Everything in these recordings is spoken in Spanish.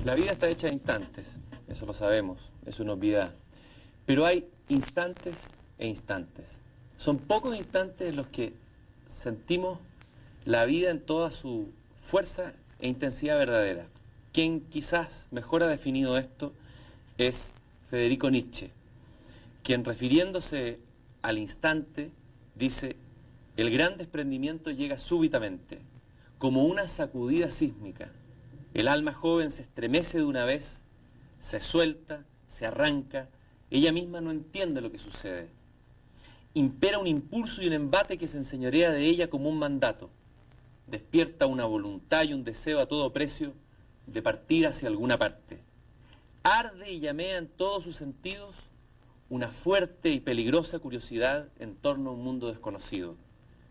La vida está hecha de instantes, eso lo sabemos, es una obviedad. Pero hay instantes e instantes. Son pocos instantes en los que sentimos la vida en toda su fuerza e intensidad verdadera. Quien quizás mejor ha definido esto es Federico Nietzsche, quien refiriéndose al instante dice: el gran desprendimiento llega súbitamente, como una sacudida sísmica. El alma joven se estremece de una vez, se suelta, se arranca, ella misma no entiende lo que sucede. Impera un impulso y un embate que se enseñorea de ella como un mandato. Despierta una voluntad y un deseo a todo precio de partir hacia alguna parte. Arde y llamea en todos sus sentidos una fuerte y peligrosa curiosidad en torno a un mundo desconocido.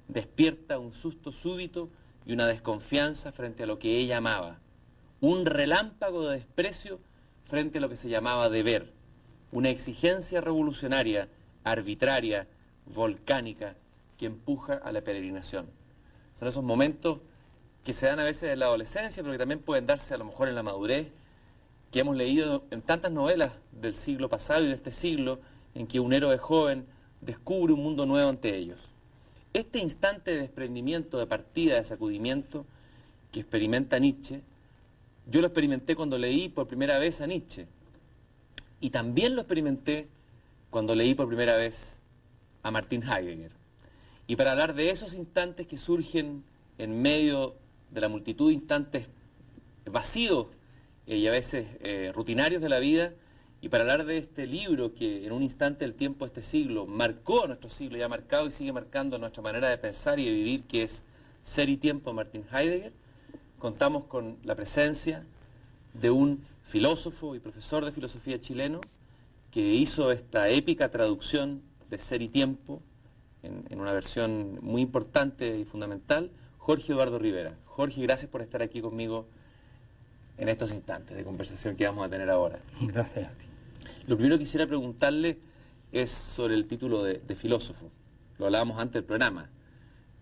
Despierta un susto súbito y una desconfianza frente a lo que ella amaba. Un relámpago de desprecio frente a lo que se llamaba deber. Una exigencia revolucionaria, arbitraria, volcánica, que empuja a la peregrinación. Son esos momentos que se dan a veces en la adolescencia, pero que también pueden darse a lo mejor en la madurez, que hemos leído en tantas novelas del siglo pasado y de este siglo, en que un héroe joven descubre un mundo nuevo ante ellos. Este instante de desprendimiento, de partida, de sacudimiento que experimenta Nietzsche, yo lo experimenté cuando leí por primera vez a Nietzsche. Y también lo experimenté cuando leí por primera vez a Martin Heidegger. Y para hablar de esos instantes que surgen en medio de la multitud de instantes vacíos y a veces rutinarios de la vida, y para hablar de este libro que en un instante del tiempo de este siglo marcó nuestro siglo, y ha marcado y sigue marcando nuestra manera de pensar y de vivir, que es Ser y Tiempo de Martin Heidegger, contamos con la presencia de un filósofo y profesor de filosofía chileno que hizo esta épica traducción de Ser y Tiempo en una versión muy importante y fundamental, Jorge Eduardo Rivera. Jorge, gracias por estar aquí conmigo en estos instantes de conversación que vamos a tener ahora. Gracias a ti. Lo primero que quisiera preguntarle es sobre el título de filósofo. Lo hablábamos antes del programa.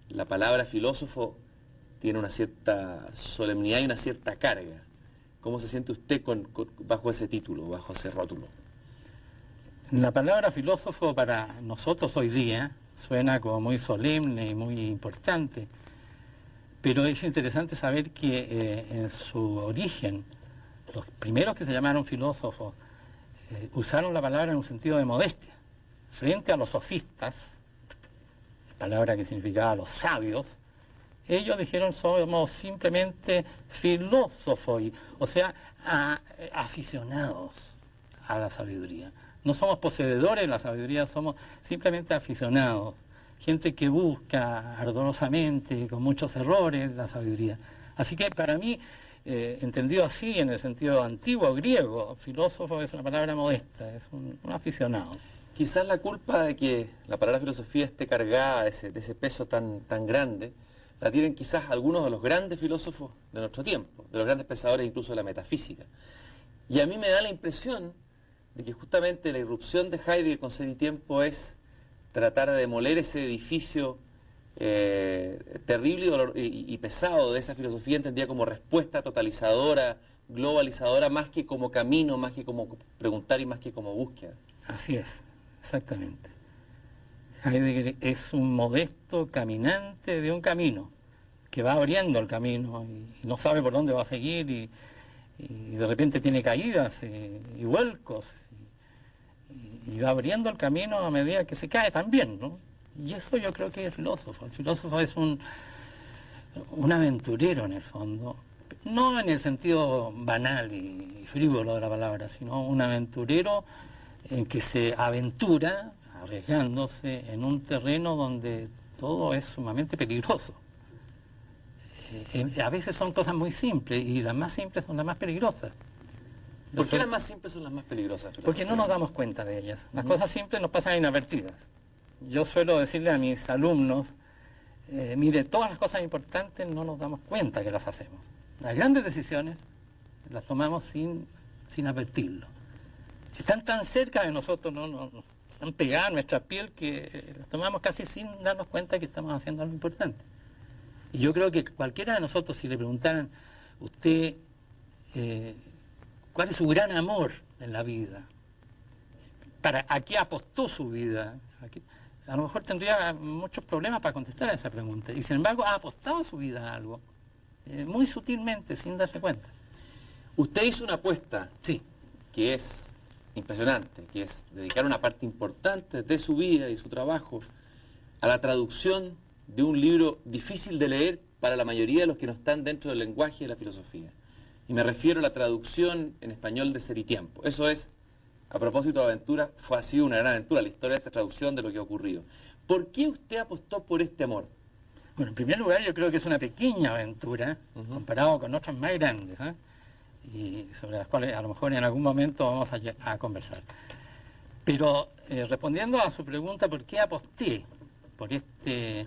La palabra filósofo tiene una cierta solemnidad y una cierta carga. ¿Cómo se siente usted bajo ese título, bajo ese rótulo? La palabra filósofo para nosotros hoy día suena como muy solemne y muy importante, pero es interesante saber que en su origen, los primeros que se llamaron filósofos usaron la palabra en un sentido de modestia. Frente a los sofistas, palabra que significaba los sabios, ellos dijeron somos simplemente filósofos, o sea, aficionados a la sabiduría. No somos poseedores de la sabiduría, somos simplemente aficionados. Gente que busca ardorosamente, con muchos errores, la sabiduría. Así que para mí, entendido así, en el sentido antiguo griego, filósofo es una palabra modesta, es un aficionado. Quizás la culpa de que la palabra filosofía esté cargada de ese peso tan grande, la tienen quizás algunos de los grandes filósofos de nuestro tiempo, de los grandes pensadores incluso de la metafísica. Y a mí me da la impresión de que justamente la irrupción de Heidegger con Ser y Tiempo es tratar de demoler ese edificio terrible y pesado de esa filosofía entendida como respuesta totalizadora, globalizadora, más que como camino, más que como preguntar y más que como búsqueda. Así es, exactamente. Heidegger es un modesto caminante de un camino, que va abriendo el camino y no sabe por dónde va a seguir y de repente tiene caídas y vuelcos y va abriendo el camino a medida que se cae también, ¿no? Y eso yo creo que es el filósofo. El filósofo es un aventurero en el fondo, no en el sentido banal y frívolo de la palabra, sino un aventurero en que se aventura arriesgándose en un terreno donde todo es sumamente peligroso. A veces son cosas muy simples y las más simples son las más peligrosas. ¿Por qué las más simples son las más peligrosas? Porque no nos damos cuenta de ellas. Las cosas simples nos pasan inadvertidas. Yo suelo decirle a mis alumnos, mire, todas las cosas importantes no nos damos cuenta que las hacemos. Las grandes decisiones las tomamos sin advertirlo. Están tan cerca de nosotros, están pegadas a nuestra piel que las tomamos casi sin darnos cuenta que estamos haciendo algo importante. Y yo creo que cualquiera de nosotros, si le preguntaran, usted cuál es su gran amor en la vida, a qué apostó su vida. A lo mejor tendría muchos problemas para contestar a esa pregunta, y sin embargo ha apostado su vida a algo, muy sutilmente, sin darse cuenta. Usted hizo una apuesta, Sí. que es impresionante, que es dedicar una parte importante de su vida y su trabajo a la traducción de un libro difícil de leer para la mayoría de los que no están dentro del lenguaje de la filosofía. Y me refiero a la traducción en español de Ser y Tiempo. Eso es, a propósito de aventura, ha sido una gran aventura, la historia de esta traducción de lo que ha ocurrido. ¿Por qué usted apostó por este amor? Bueno, en primer lugar, yo creo que es una pequeña aventura, comparado con otras más grandes, y sobre las cuales a lo mejor en algún momento vamos a conversar. Pero respondiendo a su pregunta, ¿por qué aposté por este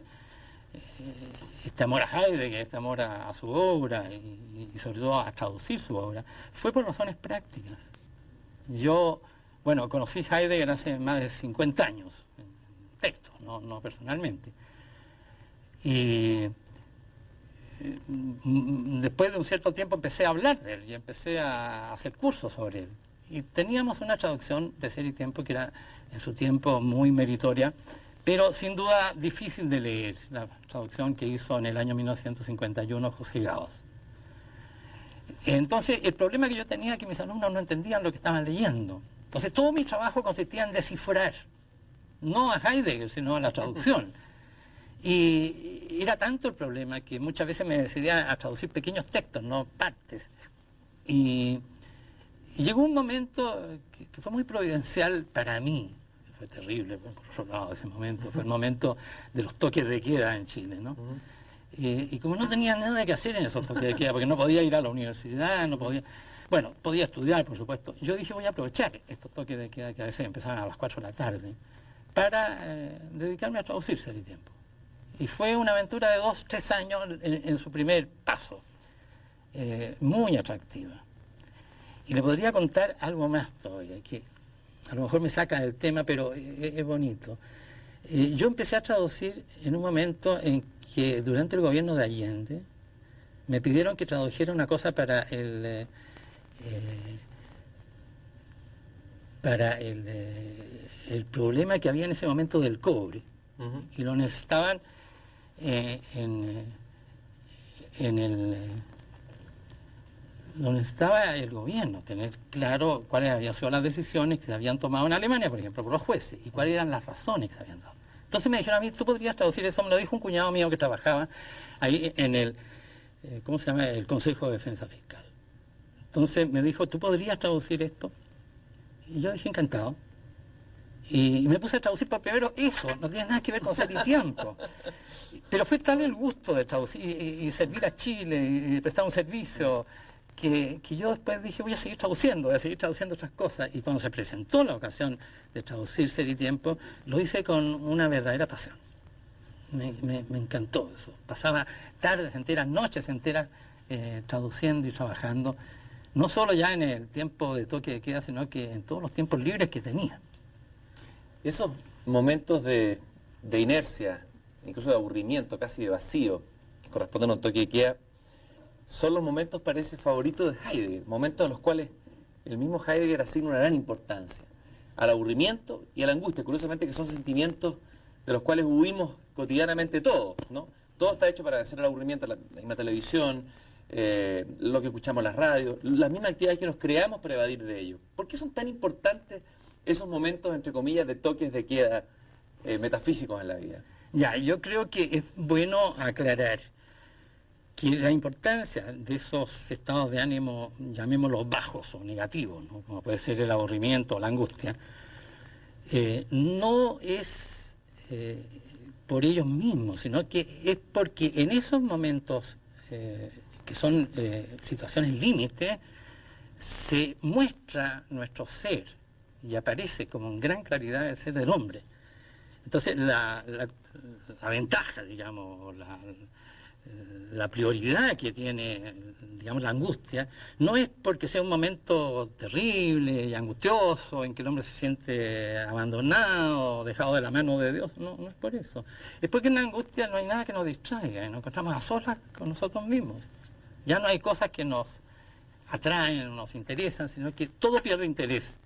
amor a Heidegger, este amor a su obra y sobre todo a traducir su obra? Fue por razones prácticas. Yo, bueno, conocí Heidegger hace más de 50 años, en textos, no personalmente. Y después de un cierto tiempo empecé a hablar de él y empecé a hacer cursos sobre él. Y teníamos una traducción de Ser y Tiempo que era en su tiempo muy meritoria, pero sin duda difícil de leer, la traducción que hizo en el año 1951 José Gauss. Entonces, el problema que yo tenía es que mis alumnos no entendían lo que estaban leyendo. Entonces, todo mi trabajo consistía en descifrar, no a Heidegger, sino a la traducción. Y era tanto el problema que muchas veces me decidía a traducir pequeños textos, no partes. Y llegó un momento que fue muy providencial para mí. Fue terrible, por otro lado, ese momento. Fue el momento de los toques de queda en Chile, ¿no? Y como no tenía nada que hacer en esos toques de queda, porque no podía ir a la universidad, no podía... Bueno, podía estudiar, por supuesto. Yo dije, voy a aprovechar estos toques de queda que a veces empezaban a las 4 de la tarde para dedicarme a traducir Ser y Tiempo. Y fue una aventura de 2, 3 años en su primer paso, muy atractiva. Y le podría contar algo más todavía, que a lo mejor me saca del tema, pero es bonito. Yo empecé a traducir en un momento en que durante el gobierno de Allende me pidieron que tradujera una cosa para el problema que había en ese momento del cobre. Y lo necesitaban donde estaba el gobierno, tener claro cuáles habían sido las decisiones que se habían tomado en Alemania, por ejemplo, por los jueces, y cuáles eran las razones que se habían dado. Entonces me dijeron a mí, tú podrías traducir eso, me lo dijo un cuñado mío que trabajaba ahí en el, ¿cómo se llama?, el Consejo de Defensa Fiscal. Entonces me dijo, ¿tú podrías traducir esto? Y yo dije, encantado. Y me puse a traducir por primero eso, no tiene nada que ver con Ser y Tiempo. Pero fue tal el gusto de traducir y servir a Chile y prestar un servicio que yo después dije, voy a seguir traduciendo otras cosas. Y cuando se presentó la ocasión de traducir Ser y Tiempo, lo hice con una verdadera pasión. Me encantó eso. Pasaba tardes enteras, noches enteras traduciendo y trabajando, no solo ya en el tiempo de toque de queda, sino que en todos los tiempos libres que tenía. Esos momentos de inercia, incluso de aburrimiento, casi de vacío, que corresponden a un toque de queda, son los momentos, parece, favoritos de Heidegger, momentos a los cuales el mismo Heidegger asigna una gran importancia, al aburrimiento y a la angustia, curiosamente que son sentimientos de los cuales huimos cotidianamente todos, ¿no? Todo está hecho para vencer el aburrimiento, la misma televisión, lo que escuchamos en las radios, las mismas actividades que nos creamos para evadir de ello. ¿Por qué son tan importantes esos momentos, entre comillas, de toques de queda metafísicos en la vida? Ya, yo creo que es bueno aclarar que la importancia de esos estados de ánimo, llamémoslos bajos o negativos, ¿no?, como puede ser el aburrimiento o la angustia, no es por ellos mismos, sino que es porque en esos momentos, que son situaciones límite, se muestra nuestro ser y aparece como en gran claridad el ser del hombre. Entonces la ventaja, digamos, la prioridad que tiene, digamos, la angustia, no es porque sea un momento terrible y angustioso en que el hombre se siente abandonado, dejado de la mano de Dios, no es por eso. Es porque en la angustia no hay nada que nos distraiga y nos encontramos a solas con nosotros mismos. Ya no hay cosas que nos atraen o nos interesan, sino que todo pierde interés.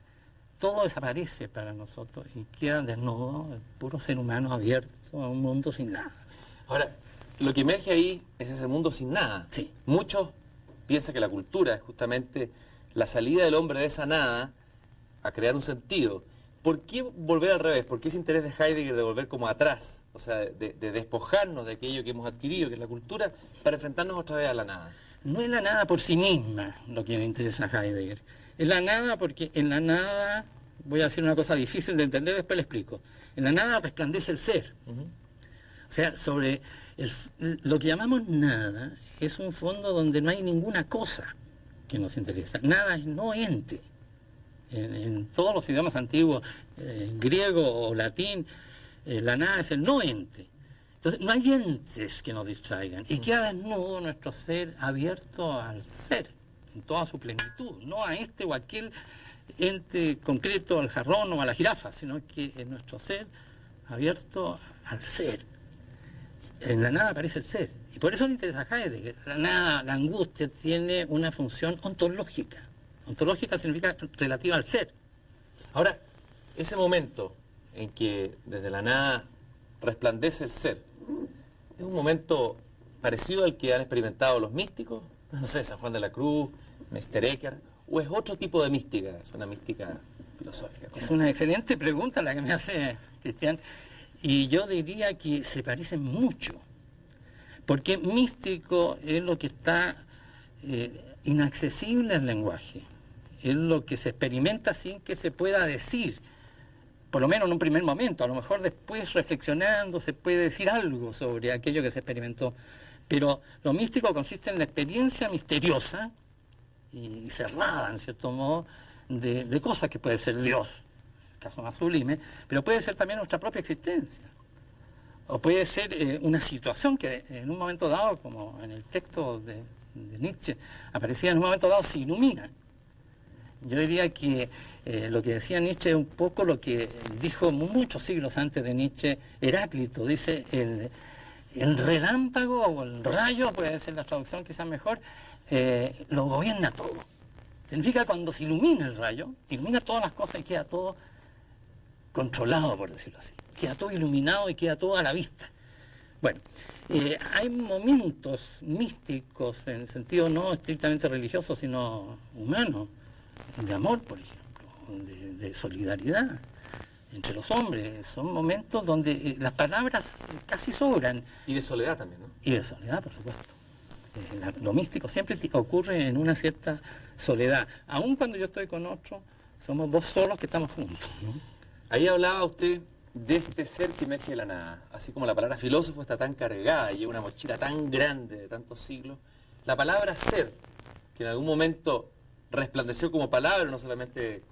Todo desaparece para nosotros y queda desnudo el puro ser humano abierto a un mundo sin nada. Ahora, lo que emerge ahí es ese mundo sin nada. Sí. Muchos piensan que la cultura es justamente la salida del hombre de esa nada a crear un sentido. ¿Por qué volver al revés? ¿Por qué ese interés de Heidegger de volver como atrás? O sea, de despojarnos de aquello que hemos adquirido, que es la cultura, para enfrentarnos otra vez a la nada. No es la nada por sí misma lo que le interesa a Heidegger. Es la nada porque en la nada, voy a decir una cosa difícil de entender, después le explico. En la nada resplandece el ser. O sea, sobre lo que llamamos nada es un fondo donde no hay ninguna cosa que nos interesa. Nada es no ente. En todos los idiomas antiguos, griego o latín, la nada es el no ente. Entonces, no hay entes que nos distraigan. Y queda desnudo nuestro ser abierto al ser, en toda su plenitud. No a este o aquel ente concreto, al jarrón o a la jirafa, sino que en nuestro ser abierto al ser. En la nada aparece el ser. Y por eso le interesa a Heidegger. La nada, la angustia, tiene una función ontológica. Ontológica significa relativa al ser. Ahora, ese momento en que desde la nada resplandece el ser, ¿es un momento parecido al que han experimentado los místicos? No sé, San Juan de la Cruz, Meister Eckhart, ¿o es otro tipo de mística? Es una mística filosófica. Es una excelente pregunta la que me hace Cristian. Y yo diría que se parecen mucho. Porque místico es lo que está inaccesible al lenguaje. Es lo que se experimenta sin que se pueda decir, por lo menos en un primer momento. A lo mejor después, reflexionando, se puede decir algo sobre aquello que se experimentó. Pero lo místico consiste en la experiencia misteriosa y cerrada, en cierto modo, de cosas que puede ser Dios, el caso más sublime, pero puede ser también nuestra propia existencia. O puede ser una situación que en un momento dado, como en el texto de Nietzsche, aparecía en un momento dado, se ilumina. Yo diría que lo que decía Nietzsche es un poco lo que dijo muchos siglos antes de Nietzsche Heráclito. Dice, el relámpago o el rayo, puede ser la traducción quizás mejor, lo gobierna todo. Significa cuando se ilumina el rayo, ilumina todas las cosas y queda todo controlado, por decirlo así. Queda todo iluminado y queda todo a la vista. Bueno, hay momentos místicos en el sentido no estrictamente religioso, sino humano, de amor, por ejemplo, de solidaridad entre los hombres. Son momentos donde las palabras casi sobran. Y de soledad también, ¿no? Y de soledad, por supuesto. Lo místico siempre ocurre en una cierta soledad. Aun cuando yo estoy con otro, somos dos solos que estamos juntos, ¿no? Ahí hablaba usted de este ser que emerge de la nada. Así como la palabra filósofo está tan cargada y lleva una mochila tan grande de tantos siglos, la palabra ser, que en algún momento resplandeció como palabra, no solamente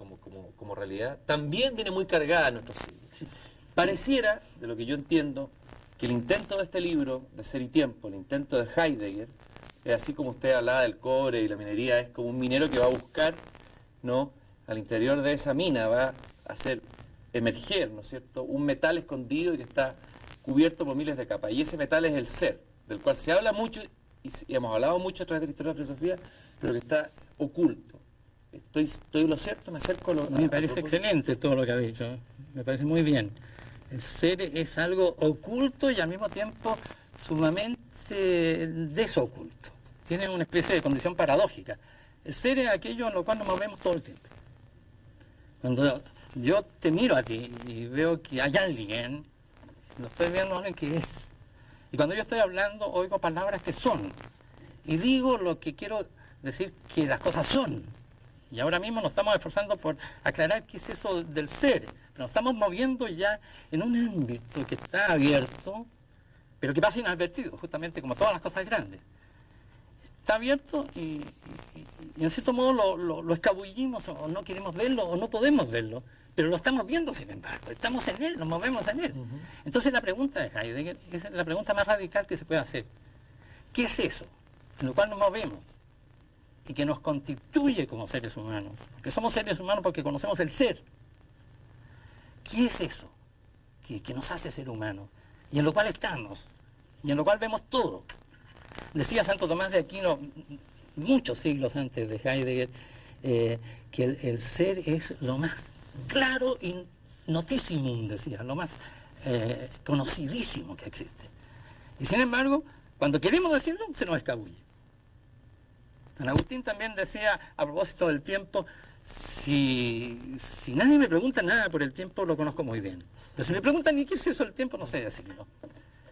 como realidad, también viene muy cargada en nuestros siglos. Pareciera, de lo que yo entiendo, que el intento de este libro, de Ser y Tiempo, el intento de Heidegger, es así como usted hablaba del cobre y la minería, es como un minero que va a buscar, ¿no?, al interior de esa mina, va a hacer emerger, ¿no es cierto?, un metal escondido y que está cubierto por miles de capas. Y ese metal es el ser, del cual se habla mucho y hemos hablado mucho a través de la historia de la filosofía, pero que está oculto. ¿Estoy lo cierto? Me acerco a lo... Me parece excelente todo lo que ha dicho, ¿eh? Me parece muy bien. El ser es algo oculto y al mismo tiempo sumamente desoculto. Tiene una especie de condición paradójica. El ser es aquello en lo cual nos movemos todo el tiempo. Cuando yo te miro a ti y veo que hay alguien, lo estoy viendo a alguien que es. Y cuando yo estoy hablando, oigo palabras que son. Y digo lo que quiero decir que las cosas son. Y ahora mismo nos estamos esforzando por aclarar qué es eso del ser. Pero nos estamos moviendo ya en un ámbito que está abierto, pero que pasa inadvertido, justamente como todas las cosas grandes. Está abierto y en cierto modo lo escabullimos, o no queremos verlo, o no podemos verlo. Pero lo estamos viendo, sin embargo. Estamos en él, nos movemos en él. Entonces la pregunta de Heidegger es la pregunta más radical que se puede hacer. ¿Qué es eso en lo cual nos movemos y que nos constituye como seres humanos? Porque somos seres humanos porque conocemos el ser. ¿Qué es eso que nos hace ser humanos? Y en lo cual estamos, y en lo cual vemos todo. Decía Santo Tomás de Aquino, muchos siglos antes de Heidegger, que el ser es lo más claro y notissimum, decía, lo más conocidísimo que existe. Y sin embargo, cuando queremos decirlo, se nos escabulle. San Agustín también decía, a propósito del tiempo, si nadie me pregunta nada por el tiempo, lo conozco muy bien. Pero si me preguntan ni qué es eso del tiempo, no sé decirlo.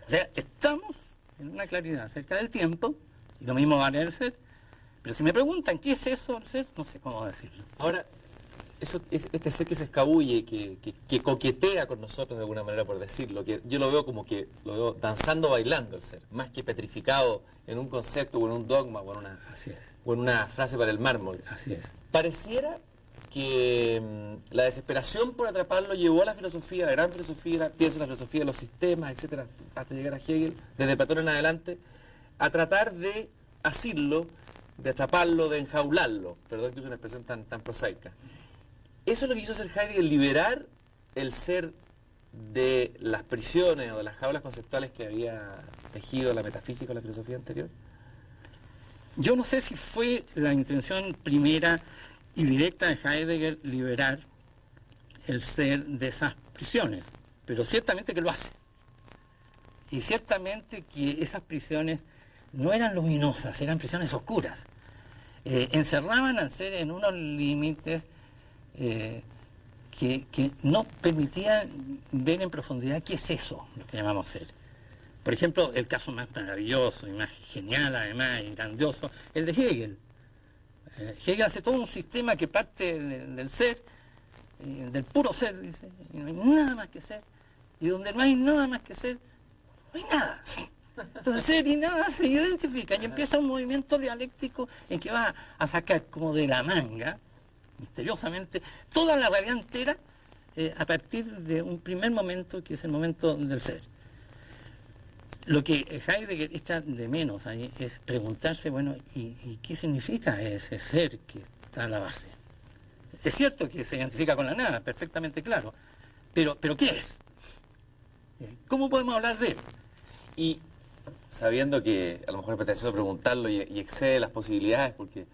O sea, estamos en una claridad acerca del tiempo, y lo mismo vale el ser, pero si me preguntan qué es eso del ser, no sé cómo decirlo. Ahora, este ser que se escabulle, que coquetea con nosotros de alguna manera, por decirlo, que yo lo veo como que lo veo danzando, bailando el ser, más que petrificado en un concepto o en un dogma Así es. o en una frase para el mármol. Así es. Pareciera que la desesperación por atraparlo llevó a la filosofía, la gran filosofía, pienso en la filosofía de los sistemas, etcétera, hasta llegar a Hegel, desde Platón en adelante, a tratar de asirlo, de atraparlo, de enjaularlo, perdón que use una expresión tan prosaica. Eso es lo que quiso hacer Heidegger, liberar el ser de las prisiones o de las jaulas conceptuales que había tejido la metafísica o la filosofía anterior. Yo no sé si fue la intención primera y directa de Heidegger liberar el ser de esas prisiones, pero ciertamente que lo hace. Y ciertamente que esas prisiones no eran luminosas, eran prisiones oscuras. Encerraban al ser en unos límites que no permitían ver en profundidad qué es eso, lo que llamamos ser. Por ejemplo, el caso más maravilloso y más genial, además, y grandioso, el de Hegel. Hegel hace todo un sistema que parte del ser, del puro ser, dice, y no hay nada más que ser. Y donde no hay nada más que ser, no hay nada. Entonces ser y nada se identifican y empieza un movimiento dialéctico en que va a sacar como de la manga, misteriosamente, toda la realidad entera a partir de un primer momento que es el momento del ser. Lo que Heidegger echa de menos ahí es preguntarse, bueno, ¿y qué significa ese ser que está a la base? Es cierto que se identifica con la nada, perfectamente claro, pero ¿qué es? ¿Cómo podemos hablar de él? Y sabiendo que a lo mejor es pretencioso preguntarlo y excede las posibilidades porque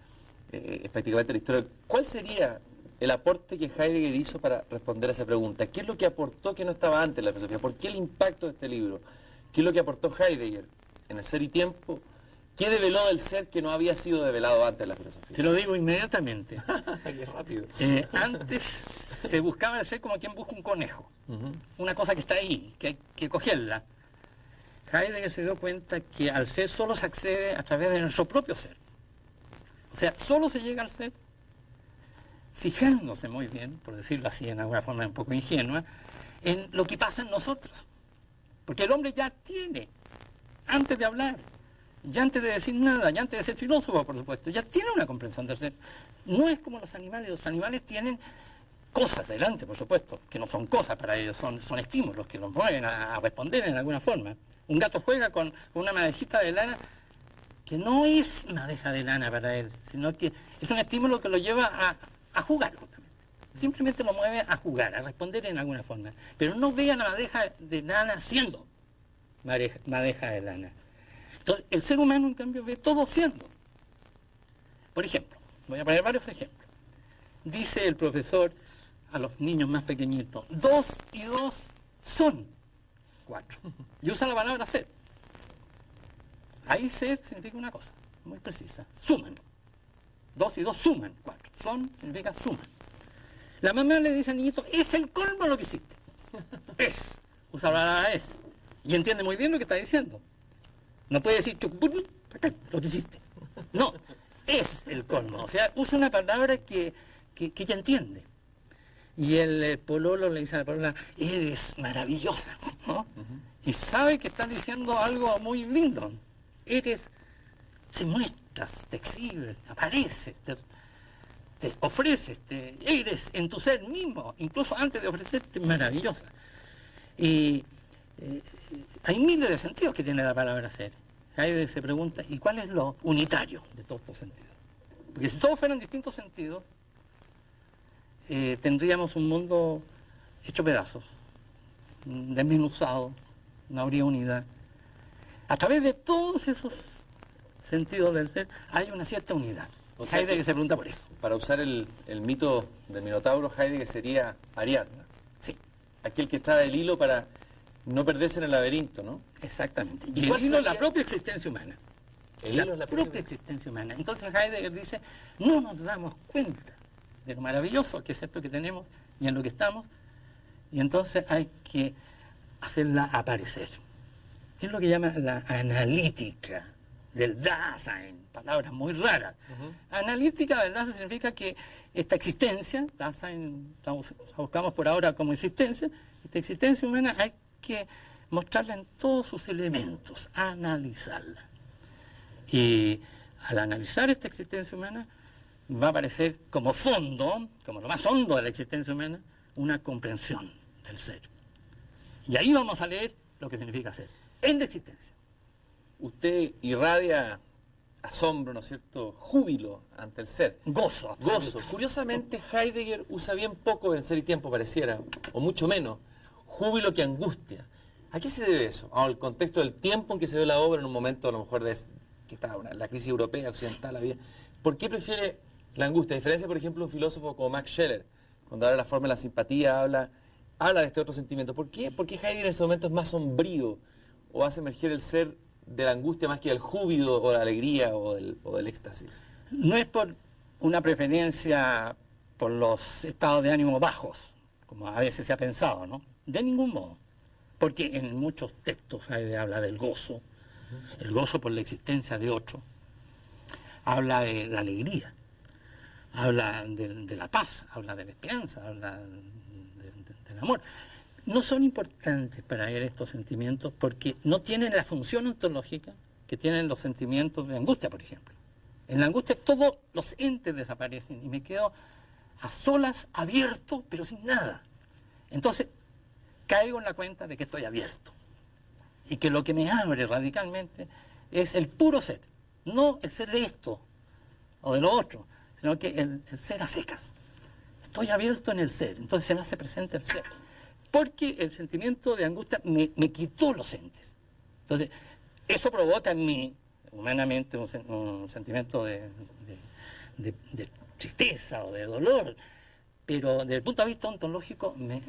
es prácticamente la historia, ¿cuál sería el aporte que Heidegger hizo para responder a esa pregunta? ¿Qué es lo que aportó que no estaba antes en la filosofía? ¿Por qué el impacto de este libro? ¿Qué es lo que aportó Heidegger en el ser y tiempo? ¿Qué develó del ser que no había sido develado antes en la filosofía? Te lo digo inmediatamente. Qué rápido. Antes se buscaba el ser como quien busca un conejo. Una cosa que está ahí, que hay que cogerla. Heidegger se dio cuenta que al ser solo se accede a través de nuestro propio ser. O sea, solo se llega al ser fijándose muy bien, por decirlo así en alguna forma un poco ingenua, en lo que pasa en nosotros. Porque el hombre ya tiene, antes de hablar, ya antes de decir nada, ya antes de ser filósofo, por supuesto, ya tiene una comprensión del ser. No es como los animales tienen cosas delante, por supuesto, que no son cosas para ellos, son estímulos que los mueven a responder en alguna forma. Un gato juega con una madejita de lana que no es madeja de lana para él, sino que es un estímulo que lo lleva a jugar, justamente. Simplemente lo mueve a jugar, a responder en alguna forma. Pero no ve a la madeja de lana siendo madeja de lana. Entonces, el ser humano, en cambio, ve todo siendo. Por ejemplo, voy a poner varios ejemplos. Dice el profesor a los niños más pequeñitos, 2 y 2 son 4. Y usa la palabra ser. Ahí ser significa una cosa muy precisa, suman. 2 y 2 suman 4. Son significa suman. La mamá le dice al niñito, es el colmo lo que hiciste. Es. Usa la palabra es. Y entiende muy bien lo que está diciendo. No puede decir chucupurri, lo que hiciste. No, es el colmo. O sea, usa una palabra que ella entiende. Y el pololo le dice a la polola, eres maravillosa, ¿no? Y sabe que está diciendo algo muy lindo. Eres, te muestras, te exhibes, apareces, te ofreces, eres en tu ser mismo, incluso antes de ofrecerte, maravillosa. Y hay miles de sentidos que tiene la palabra ser. Heidegger se pregunta, ¿y cuál es lo unitario de todos estos sentidos? Porque si todos fueran distintos sentidos, tendríamos un mundo hecho pedazos, desmenuzado, no habría unidad. A través de todos esos sentidos del ser, hay una cierta unidad. O sea Heidegger se pregunta por eso. Para usar el mito del Minotauro, Heidegger sería Ariadna. Sí, Aquel que trae el hilo para no perderse en el laberinto, ¿no? exactamente. ¿Y Y cuál el hilo es la sería? propia existencia humana. El La hilo es la propia existencia humana. Entonces Heidegger dice, no nos damos cuenta de lo maravilloso que es esto que tenemos y en lo que estamos, y entonces hay que hacerla aparecer. Es lo que llama la analítica del Dasein, palabras muy raras. Analítica del Dasein significa que esta existencia, Dasein la buscamos por ahora como existencia, esta existencia humana hay que mostrarla en todos sus elementos, analizarla. Y al analizar esta existencia humana, va a aparecer como fondo, como lo más hondo de la existencia humana, una comprensión del ser. Y ahí vamos a leer lo que significa ser, en la existencia. Usted irradia asombro, ¿no es cierto?, júbilo ante el ser. Gozo, Gozo. absoluto. Curiosamente, Heidegger usa bien poco en Ser y Tiempo, pareciera, o mucho menos, júbilo que angustia. ¿A qué se debe eso? Al contexto del tiempo en que se dio la obra, en un momento a lo mejor que estaba la crisis europea, occidental, había. ¿Por qué prefiere la angustia? A diferencia, por ejemplo, de un filósofo como Max Scheler, cuando habla de la forma de la simpatía, habla de este otro sentimiento. ¿Por qué? Porque Heidegger en ese momento es más sombrío, o hace emerger el ser de la angustia más que del júbilo o de la alegría o del éxtasis. No es por una preferencia por los estados de ánimo bajos, como a veces se ha pensado, ¿no? De ningún modo. Porque en muchos textos Heidegger habla del gozo, el gozo por la existencia de otro, habla de la alegría, habla de la paz, habla de la esperanza, habla del amor. No son importantes para él estos sentimientos porque no tienen la función ontológica que tienen los sentimientos de angustia, por ejemplo. En la angustia todos los entes desaparecen y me quedo a solas, abierto, pero sin nada. Entonces, caigo en la cuenta de que estoy abierto y que lo que me abre radicalmente es el puro ser, no el ser de esto o de lo otro, sino que el ser a secas. Estoy abierto en el ser, entonces se me hace presente el ser. Porque el sentimiento de angustia me quitó los entes. Entonces, eso provoca en mí, humanamente, un sentimiento de tristeza o de dolor, pero desde el punto de vista ontológico me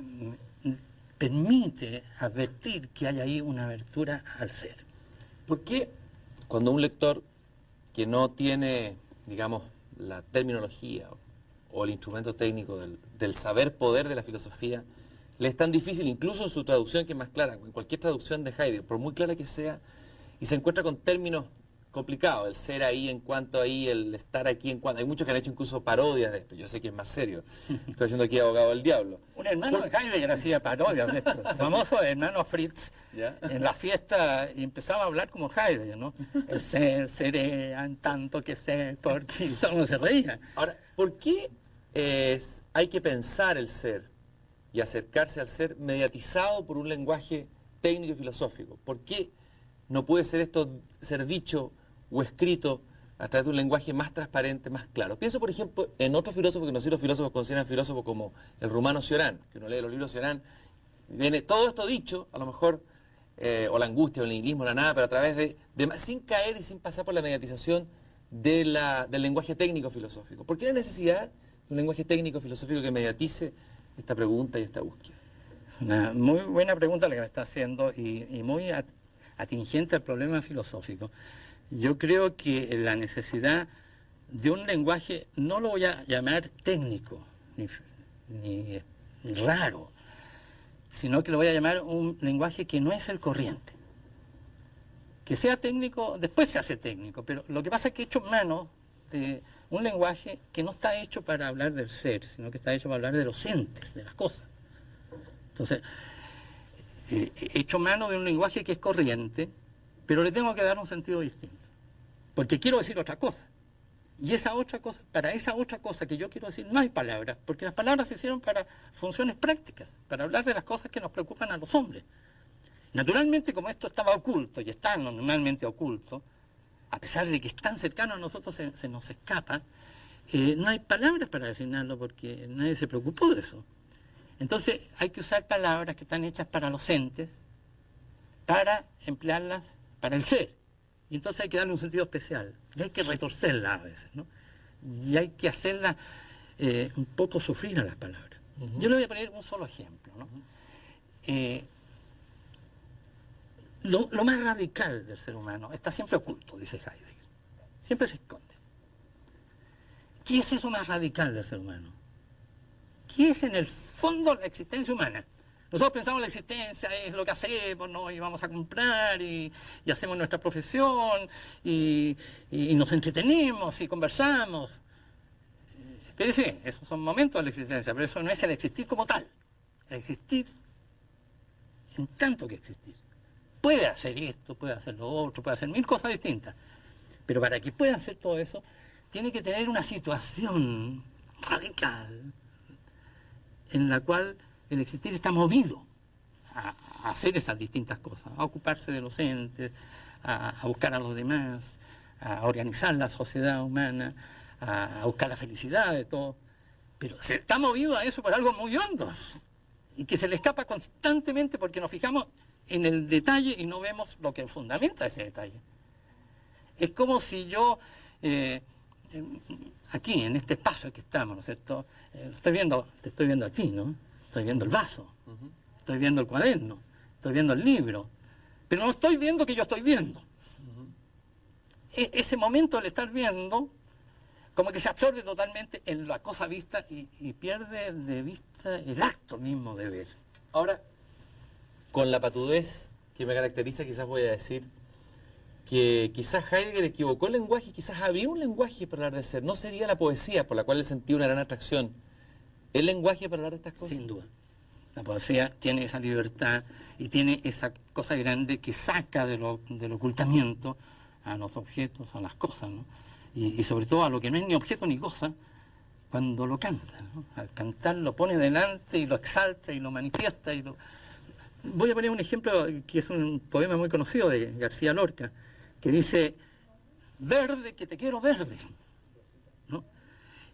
permite advertir que hay ahí una abertura al ser. ¿Por qué cuando un lector que no tiene, digamos, la terminología o el instrumento técnico del saber poder de la filosofía, le es tan difícil, incluso en su traducción que es más clara, en cualquier traducción de Heidegger, por muy clara que sea, y se encuentra con términos complicados, el ser ahí en cuanto ahí, el estar aquí en cuanto... Hay muchos que han hecho incluso parodias de esto, yo sé que es más serio, estoy haciendo aquí abogado del diablo. Un hermano de Heidegger hacía parodias de esto, su famoso hermano Fritz, ¿Ya? en la fiesta y empezaba a hablar como Heidegger, ¿no? El ser, seré, en tanto que sé, porque todo el mundo se reía. Ahora, ¿por qué hay que pensar el ser y acercarse al ser mediatizado por un lenguaje técnico y filosófico? ¿Por qué no puede ser esto ser dicho o escrito a través de un lenguaje más transparente, más claro? Pienso, por ejemplo, en otro filósofo que nosotros filósofos consideran filósofo como el rumano Cioran, que uno lee los libros de Cioran, viene todo esto dicho, a lo mejor, o la angustia, o el nihilismo, la nada, pero a través sin caer y sin pasar por la mediatización del lenguaje técnico filosófico. ¿Por qué la necesidad de un lenguaje técnico filosófico que mediatice esta pregunta y esta búsqueda? Es una muy buena pregunta la que me está haciendo y muy atingente al problema filosófico. Yo creo que la necesidad de un lenguaje, no lo voy a llamar técnico, ni raro, sino que lo voy a llamar un lenguaje que no es el corriente. Que sea técnico, después se hace técnico, pero lo que pasa es que he hecho mano de un lenguaje que no está hecho para hablar del ser, sino que está hecho para hablar de los entes, de las cosas. Entonces, he hecho mano de un lenguaje que es corriente, pero le tengo que dar un sentido distinto, porque quiero decir otra cosa. Y esa otra cosa, para esa otra cosa que yo quiero decir, no hay palabras, porque las palabras se hicieron para funciones prácticas, para hablar de las cosas que nos preocupan a los hombres. Naturalmente, como esto estaba oculto, y está normalmente oculto, a pesar de que es tan cercano a nosotros, se nos escapa, no hay palabras para designarlo porque nadie se preocupó de eso. Entonces hay que usar palabras que están hechas para los entes, para emplearlas para el ser. Y entonces hay que darle un sentido especial. Y hay que retorcerla a veces, ¿no? Y hay que hacerla un poco sufrir a las palabras. Yo le voy a poner un solo ejemplo, ¿no? Lo más radical del ser humano está siempre oculto, dice Heidegger. Siempre se esconde. ¿Qué es eso más radical del ser humano? ¿Qué es en el fondo la existencia humana? Nosotros pensamos la existencia es lo que hacemos, ¿no? Y vamos a comprar y hacemos nuestra profesión y nos entretenemos y conversamos. Pero sí, esos son momentos de la existencia, pero eso no es el existir como tal. El existir en tanto que existir. Puede hacer esto, puede hacer lo otro, puede hacer mil cosas distintas. Pero para que pueda hacer todo eso, tiene que tener una situación radical en la cual el existir está movido a hacer esas distintas cosas, a ocuparse de los entes, a buscar a los demás, a organizar la sociedad humana, a buscar la felicidad de todo. Pero se está movido a eso por algo muy hondo y que se le escapa constantemente porque nos fijamos en el detalle y no vemos lo que fundamenta ese detalle. Es como si yo, aquí, en este espacio que estamos, ¿no es cierto? Te estoy viendo a ti, ¿no? Estoy viendo el vaso, estoy viendo el cuaderno, estoy viendo el libro, pero no estoy viendo que yo estoy viendo. Ese momento del estar viendo, como que se absorbe totalmente en la cosa vista y pierde de vista el acto mismo de ver. Ahora, con la patudez que me caracteriza, quizás voy a decir que quizás Heidegger equivocó el lenguaje, quizás había un lenguaje para hablar de ser. No sería la poesía por la cual él sentía una gran atracción. ¿El lenguaje para hablar de estas cosas? Sin duda. La poesía tiene esa libertad y tiene esa cosa grande que saca del ocultamiento a los objetos, a las cosas, ¿no? Y sobre todo a lo que no es ni objeto ni cosa, cuando lo canta, ¿no? Al cantar lo pone delante y lo exalta y lo manifiesta. Voy a poner un ejemplo que es un poema muy conocido de García Lorca, que dice, verde que te quiero verde, ¿no?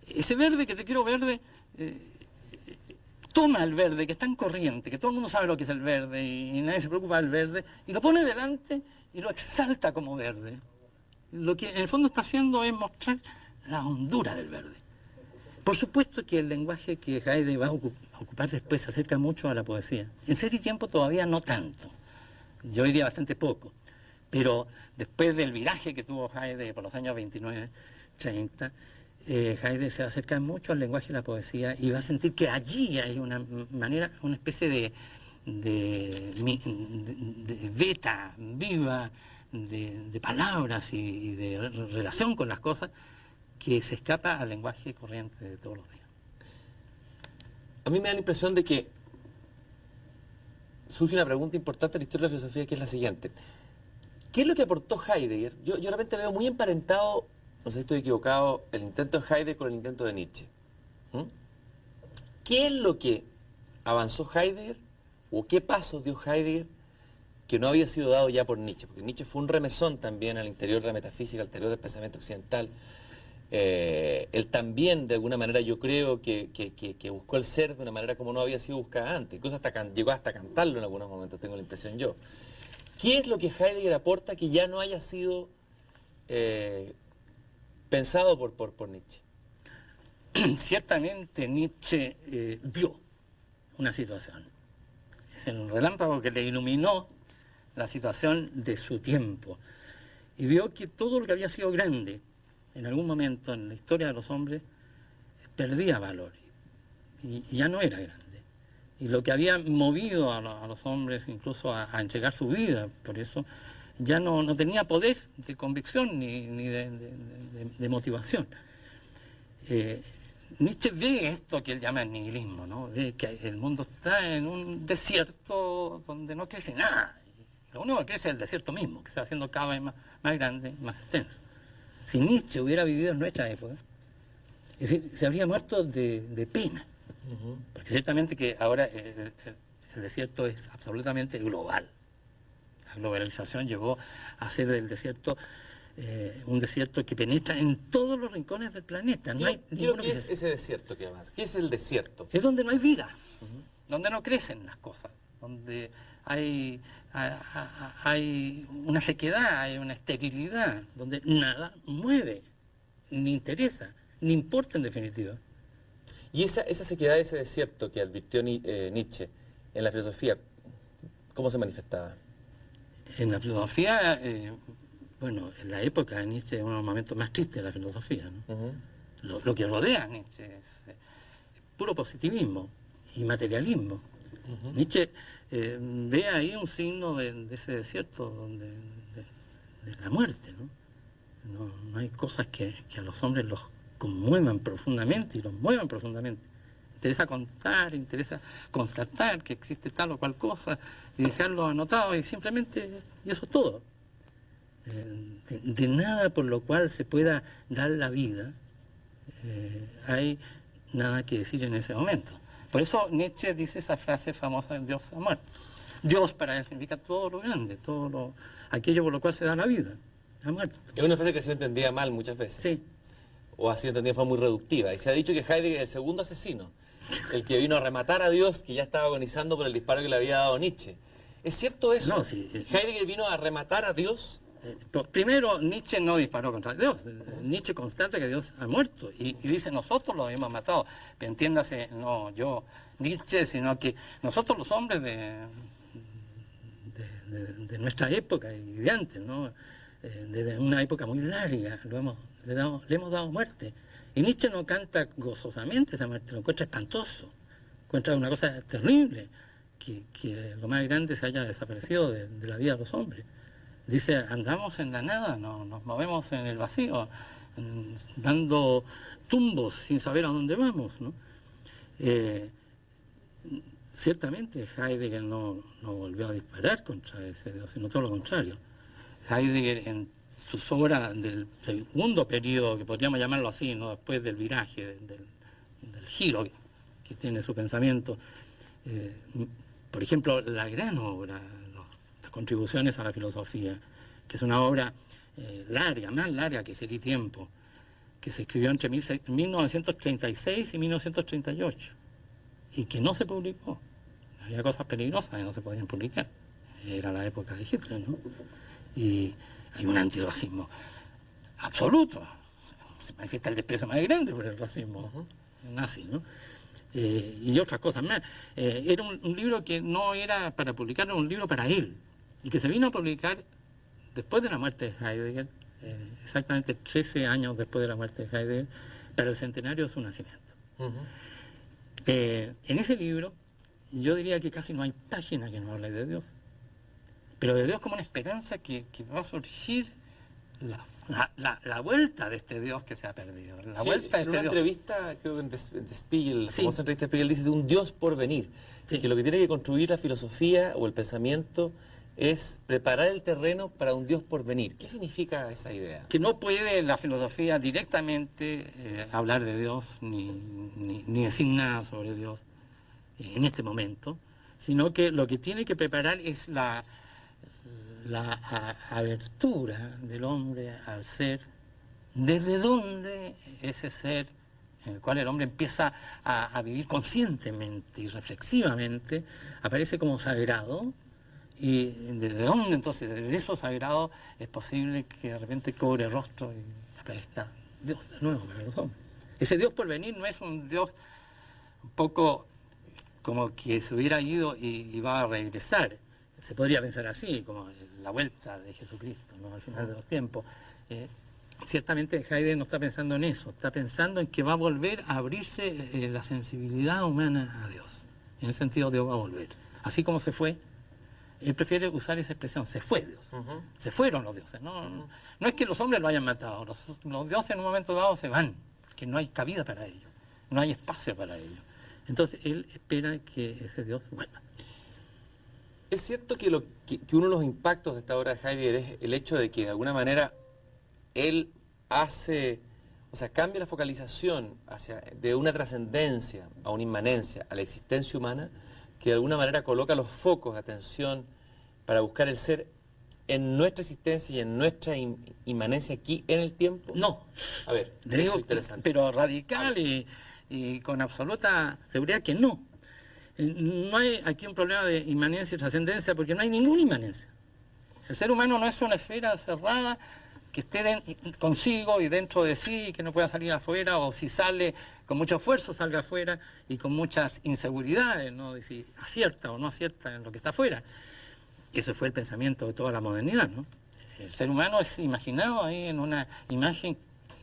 Ese verde que te quiero verde, toma el verde, que es tan corriente, que todo el mundo sabe lo que es el verde y nadie se preocupa del verde, y lo pone delante y lo exalta como verde. Lo que en el fondo está haciendo es mostrar la hondura del verde. Por supuesto que el lenguaje que Heidegger va a ocupar después se acerca mucho a la poesía. En Ser y Tiempo todavía no tanto. Yo diría bastante poco. Pero después del viraje que tuvo Heidegger por los años 29, 30, Heidegger se va a acercar mucho al lenguaje de la poesía y va a sentir que allí hay una manera, una especie de veta viva de palabras y de relación con las cosas que se escapa al lenguaje corriente de todos los días. A mí me da la impresión de que surge una pregunta importante en la historia de la filosofía, que es la siguiente. ¿Qué es lo que aportó Heidegger? Yo de repente veo muy emparentado, no sé si estoy equivocado, el intento de Heidegger con el intento de Nietzsche. ¿Qué es lo que avanzó Heidegger o qué pasos dio Heidegger que no había sido dado ya por Nietzsche? Porque Nietzsche fue un remesón también al interior de la metafísica, al interior del pensamiento occidental. Él también, de alguna manera, yo creo que buscó el ser de una manera como no había sido buscada antes. Incluso llegó hasta cantarlo en algunos momentos, tengo la impresión yo. ¿Qué es lo que Heidegger aporta que ya no haya sido pensado por Nietzsche? Ciertamente Nietzsche vio una situación. Es el relámpago que le iluminó la situación de su tiempo. Y vio que todo lo que había sido grande en algún momento en la historia de los hombres perdía valor y ya no era grande. Y lo que había movido a los hombres incluso a entregar su vida, por eso ya no tenía poder de convicción ni de motivación. Nietzsche ve esto que él llama el nihilismo, ¿no? Ve que el mundo está en un desierto donde no crece nada. Lo único que crece es el desierto mismo, que se va haciendo cada vez más grande, más extenso. Si Nietzsche hubiera vivido en nuestra época, es decir, se habría muerto de pena. Porque ciertamente que ahora el desierto es absolutamente global. La globalización llevó a hacer del desierto un desierto que penetra en todos los rincones del planeta. No hay ninguno ¿Qué es ese desierto que avanza? ¿Qué es el desierto? Es donde no hay vida, donde no crecen las cosas, donde hay hay una sequedad, hay una esterilidad, donde nada mueve, ni interesa, ni importa en definitiva. Y esa sequedad, ese desierto que advirtió Nietzsche en la filosofía, ¿cómo se manifestaba? En la filosofía, bueno, en la época de Nietzsche es uno de los momentos más tristes de la filosofía, ¿no? Lo que rodea a Nietzsche es puro positivismo y materialismo. Nietzsche ve ahí un signo de ese desierto de la muerte, ¿no? No hay cosas que a los hombres los conmuevan profundamente y los muevan profundamente. Interesa contar, interesa constatar que existe tal o cual cosa y dejarlo anotado y simplemente, y eso es todo. De nada por lo cual se pueda dar la vida, hay nada que decir en ese momento. Por eso Nietzsche dice esa frase famosa de Dios ha muerto. Dios para él significa todo lo grande, aquello por lo cual se da la vida. Ha muerto. Es una frase que se entendía mal muchas veces. Sí. O ha sido entendida de forma muy reductiva. Y se ha dicho que Heidegger es el segundo asesino, el que vino a rematar a Dios, que ya estaba agonizando por el disparo que le había dado Nietzsche. ¿Es cierto eso? No, sí. ¿Heidegger vino a rematar a Dios? Primero, Nietzsche no disparó contra Dios. Nietzsche constata que Dios ha muerto y dice, nosotros lo hemos matado. Pero entiéndase, no yo, Nietzsche, sino que nosotros los hombres de nuestra época y de antes, ¿no? Desde una época muy larga, le hemos dado muerte. Y Nietzsche no canta gozosamente esa muerte, lo encuentra espantoso, encuentra una cosa terrible, que lo más grande se haya desaparecido de la vida de los hombres. Dice, andamos en la nada, nos movemos en el vacío, dando tumbos sin saber a dónde vamos, ¿no? Ciertamente Heidegger no volvió a disparar contra ese Dios, sino todo lo contrario. Heidegger en sus obras del segundo periodo, que podríamos llamarlo así, ¿no? Después del viraje, del giro que tiene su pensamiento, por ejemplo, la gran obra, las contribuciones a la filosofía, que es una obra larga, más larga que Ser y Tiempo, que se escribió entre 1936 y 1938, y que no se publicó. Había cosas peligrosas que no se podían publicar. Era la época de Hitler, ¿no? Y hay un antirracismo absoluto. Se manifiesta el desprecio más grande por el racismo nazi, ¿no? Y otras cosas más. Era un libro que no era para publicar, era un libro para él, y que se vino a publicar después de la muerte de Heidegger, exactamente 13 años después de la muerte de Heidegger, para el centenario de su nacimiento. En ese libro, yo diría que casi no hay página que no hable de Dios, pero de Dios como una esperanza que va a surgir la vuelta de este Dios que se ha perdido. La vuelta de en una entrevista, creo que en The Spiegel, la famosa entrevista de Spiegel, dice de un Dios por venir, que lo que tiene que construir la filosofía o el pensamiento es preparar el terreno para un Dios por venir. ¿Qué significa esa idea? Que no puede la filosofía directamente hablar de Dios ni decir nada sobre Dios en este momento, sino que lo que tiene que preparar es la abertura del hombre al ser, desde donde ese ser en el cual el hombre empieza a vivir conscientemente y reflexivamente, aparece como sagrado. Y desde dónde entonces, desde eso sagrado, es posible que de repente cobre rostro y aparezca Dios de nuevo para los hombres. Ese Dios por venir no es un Dios un poco como que se hubiera ido y va a regresar. Se podría pensar así, como la vuelta de Jesucristo, ¿no? Al final de los tiempos. Ciertamente Heidegger no está pensando en eso, está pensando en que va a volver a abrirse la sensibilidad humana a Dios. En ese sentido Dios va a volver. Así como se fue. Él prefiere usar esa expresión, se fue Dios. Se fueron los dioses. No es que los hombres lo hayan matado, los dioses en un momento dado se van, porque no hay cabida para ellos, no hay espacio para ellos. Entonces él espera que ese Dios vuelva. Es cierto que uno de los impactos de esta obra de Heidegger es el hecho de que de alguna manera él cambia la focalización de una trascendencia a una inmanencia, a la existencia humana, que de alguna manera coloca los focos de atención para buscar el ser en nuestra existencia y en nuestra inmanencia aquí en el tiempo? No. A ver, eso es interesante. Pero radical y con absoluta seguridad que no. No hay aquí un problema de inmanencia y trascendencia porque no hay ninguna inmanencia. El ser humano no es una esfera cerrada que esté consigo y dentro de sí, que no pueda salir afuera, o si sale con mucho esfuerzo salga afuera y con muchas inseguridades, ¿no? De si acierta o no acierta en lo que está afuera. Ese fue el pensamiento de toda la modernidad, ¿no? El ser humano es imaginado ahí en una imagen,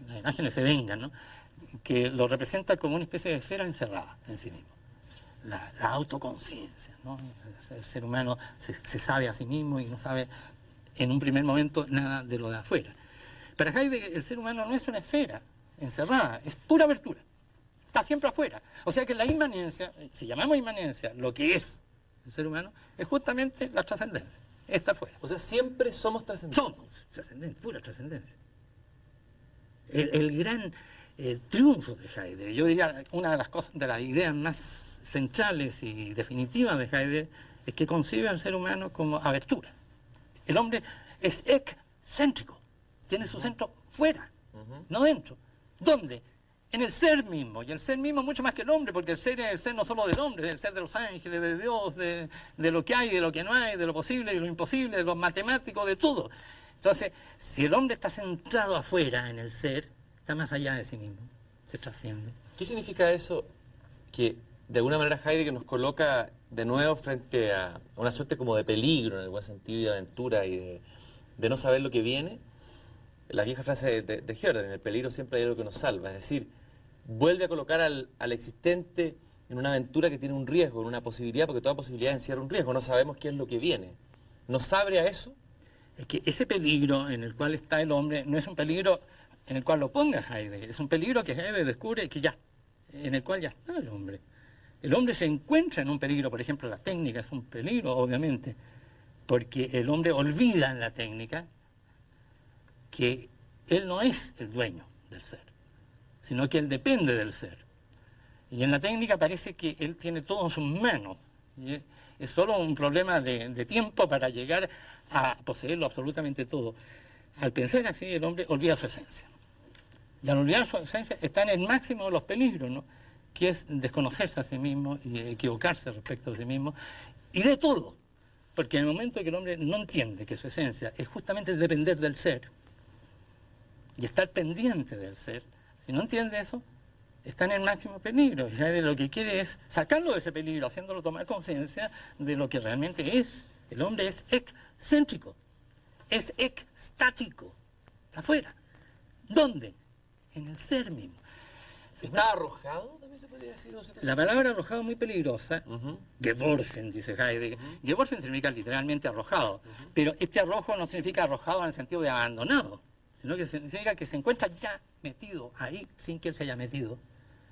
las imágenes se vengan, ¿no? Que lo representa como una especie de esfera encerrada en sí mismo. La autoconciencia, ¿no? El ser humano se sabe a sí mismo y no sabe en un primer momento nada de lo de afuera. Para Heidegger el ser humano no es una esfera encerrada, es pura abertura, está siempre afuera. O sea que la inmanencia, si llamamos inmanencia lo que es el ser humano, es justamente la trascendencia, está afuera. O sea, siempre somos trascendentes. Somos trascendencia, pura trascendencia. El gran triunfo de Heidegger, yo diría una de las cosas, de las ideas más centrales y definitivas de Heidegger, es que concibe al ser humano como abertura. El hombre es excéntrico, tiene su centro fuera, no dentro. ¿Dónde? En el ser mismo, y el ser mismo mucho más que el hombre, porque el ser es el ser no solo del hombre, es el ser de los ángeles, de Dios, de lo que hay, de lo que no hay, de lo posible, de lo imposible, de lo matemático, de todo. Entonces, si el hombre está centrado afuera en el ser, está más allá de sí mismo, se trasciende. ¿Qué significa eso? Que de alguna manera Heidegger nos coloca de nuevo frente a una suerte como de peligro, en el buen sentido, de aventura y de no saber lo que viene. La vieja frase de Herder, en el peligro siempre hay algo que nos salva, es decir, vuelve a colocar al existente en una aventura que tiene un riesgo, en una posibilidad, porque toda posibilidad encierra un riesgo, no sabemos qué es lo que viene. ¿Nos abre a eso? Es que ese peligro en el cual está el hombre no es un peligro en el cual lo ponga Heidegger, es un peligro que Heidegger descubre que en el cual ya está el hombre. El hombre se encuentra en un peligro, por ejemplo, la técnica es un peligro, obviamente, porque el hombre olvida en la técnica que él no es el dueño del ser, sino que él depende del ser. Y en la técnica parece que él tiene todo en sus manos. Y es solo un problema de tiempo para llegar a poseerlo absolutamente todo. Al pensar así, el hombre olvida su esencia. Y al olvidar su esencia está en el máximo de los peligros, ¿no? Que es desconocerse a sí mismo y equivocarse respecto a sí mismo, y de todo. Porque en el momento en que el hombre no entiende que su esencia es justamente depender del ser, y estar pendiente del ser, si no entiende eso, está en el máximo peligro. Y lo que quiere es sacarlo de ese peligro, haciéndolo tomar conciencia de lo que realmente es. El hombre es excéntrico, es extático, está afuera. ¿Dónde? En el ser mismo. ¿Está arrojado? También se podría decir. La palabra arrojado es muy peligrosa. Geworfen, dice Heidegger. Geworfen significa literalmente arrojado. Pero este arrojo no significa arrojado en el sentido de abandonado, sino que significa que se encuentra ya metido ahí sin que él se haya metido.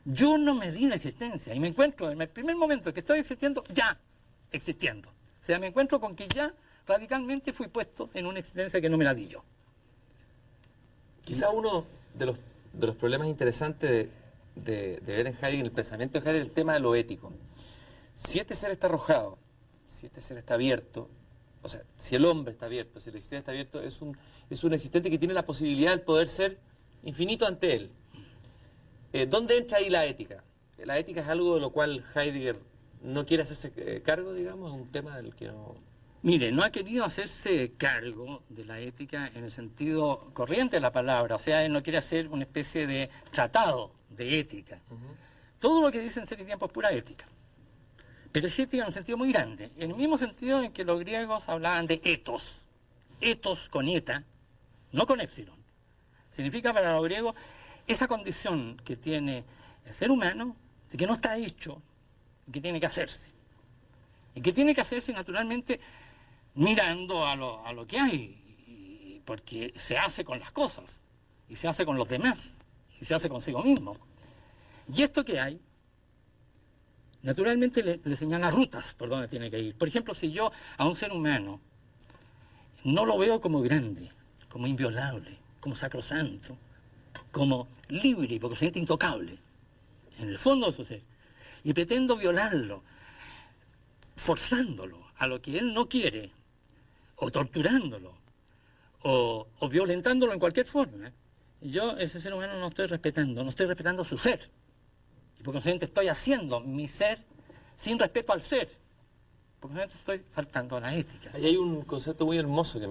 Yo no me di la existencia y me encuentro en el primer momento que estoy existiendo, ya existiendo. O sea, me encuentro con que ya radicalmente fui puesto en una existencia que no me la di yo. Quizá uno de los problemas interesantes de ver en Heidegger, en el pensamiento de Heidegger, el tema de lo ético. Si este ser está arrojado, si este ser está abierto, o sea, si el hombre está abierto, si el existente está abierto, es un existente que tiene la posibilidad de poder ser infinito ante él. ¿Dónde entra ahí la ética? La ética es algo de lo cual Heidegger no quiere hacerse cargo, digamos, es un tema del que no... Mire, no ha querido hacerse cargo de la ética en el sentido corriente de la palabra, o sea, él no quiere hacer una especie de tratado de ética. Todo lo que dice en Ser y Tiempo es pura ética. Pero es ética en un sentido muy grande, en el mismo sentido en que los griegos hablaban de ethos. Ethos con eta, no con épsilon. Significa para los griegos esa condición que tiene el ser humano, de que no está hecho, que tiene que hacerse. Y que tiene que hacerse naturalmente mirando a lo que hay, porque se hace con las cosas, y se hace con los demás, y se hace consigo mismo. Y esto que hay, naturalmente le señala rutas por donde tiene que ir. Por ejemplo, si yo a un ser humano no lo veo como grande, como inviolable, como sacrosanto, como libre, porque se siente intocable, en el fondo de su ser, y pretendo violarlo, forzándolo a lo que él no quiere, o torturándolo, o violentándolo en cualquier forma, yo ese ser humano no estoy respetando su ser. Y por consiguiente estoy haciendo mi ser sin respeto al ser, porque estoy faltando a la ética. Ahí hay un concepto muy hermoso que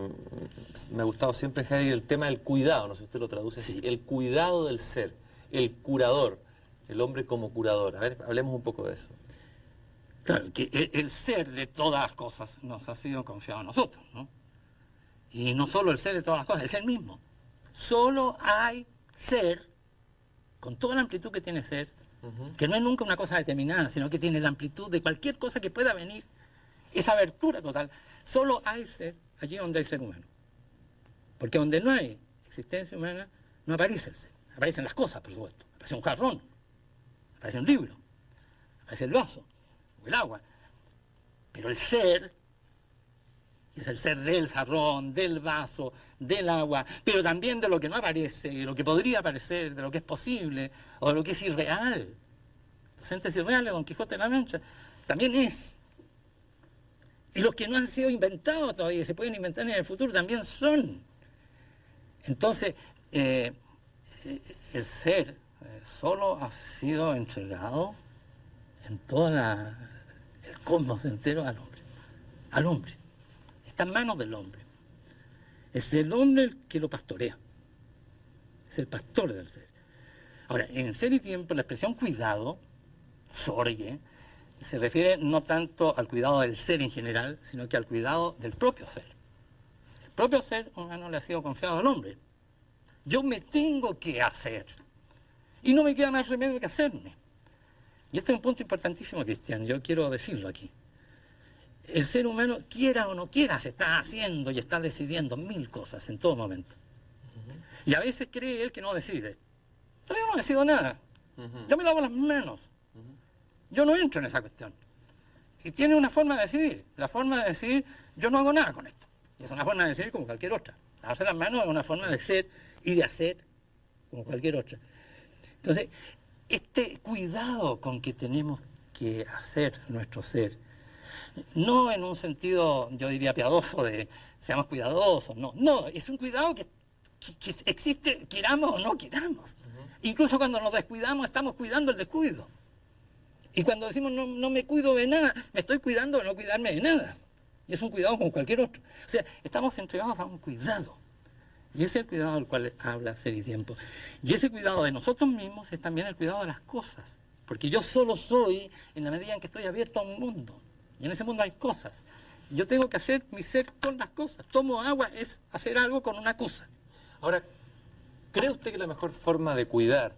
me ha gustado siempre en Heidegger, el tema del cuidado, no sé si usted lo traduce así, el cuidado del ser, el curador, el hombre como curador. A ver, hablemos un poco de eso. Claro, que el ser de todas las cosas nos ha sido confiado a nosotros, ¿no? Y no solo el ser de todas las cosas, el ser mismo. Solo hay ser, con toda la amplitud que tiene ser, que no es nunca una cosa determinada, sino que tiene la amplitud de cualquier cosa que pueda venir, esa abertura total. Solo hay ser allí donde hay ser humano. Porque donde no hay existencia humana, no aparece el ser. Aparecen las cosas, por supuesto. Aparece un jarrón, aparece un libro, aparece el vaso, o el agua. Pero el ser es el ser del jarrón, del vaso, del agua, pero también de lo que no aparece, de lo que podría aparecer, de lo que es posible, o de lo que es irreal. Los entes irreales, Don Quijote de la Mancha, también es. Y los que no han sido inventados todavía, se pueden inventar en el futuro, también son. Entonces, el ser solo ha sido entregado en todo el cosmos entero al hombre. Al hombre. Está en manos del hombre. Es el hombre el que lo pastorea. Es el pastor del ser. Ahora, en Ser y Tiempo, la expresión cuidado, sorge, se refiere no tanto al cuidado del ser en general, sino que al cuidado del propio ser. El propio ser humano le ha sido confiado al hombre. Yo me tengo que hacer. Y no me queda más remedio que hacerme. Y este es un punto importantísimo, Cristian, yo quiero decirlo aquí. El ser humano, quiera o no quiera, se está haciendo y está decidiendo mil cosas en todo momento. Y a veces cree él que no decide. Todavía no decido nada. Yo me lavo las manos. Yo no entro en esa cuestión. Y tiene una forma de decidir. La forma de decidir, yo no hago nada con esto. Y es una forma de decidir como cualquier otra. Lavarse las manos es una forma de ser y de hacer como cualquier otra. Entonces, este cuidado con que tenemos que hacer nuestro ser, no en un sentido, yo diría, piadoso de seamos cuidadosos, no. No, es un cuidado que existe, queramos o no queramos. Incluso cuando nos descuidamos, estamos cuidando el descuido. Y cuando decimos no me cuido de nada, me estoy cuidando de no cuidarme de nada. Y es un cuidado como cualquier otro. O sea, estamos entregados a un cuidado. Y ese es el cuidado del cual habla Ser y Tiempo. Y ese cuidado de nosotros mismos es también el cuidado de las cosas. Porque yo solo soy en la medida en que estoy abierto a un mundo. Y en ese mundo hay cosas. Yo tengo que hacer mi ser con las cosas. Tomo agua es hacer algo con una cosa. Ahora, ¿cree usted que la mejor forma de cuidar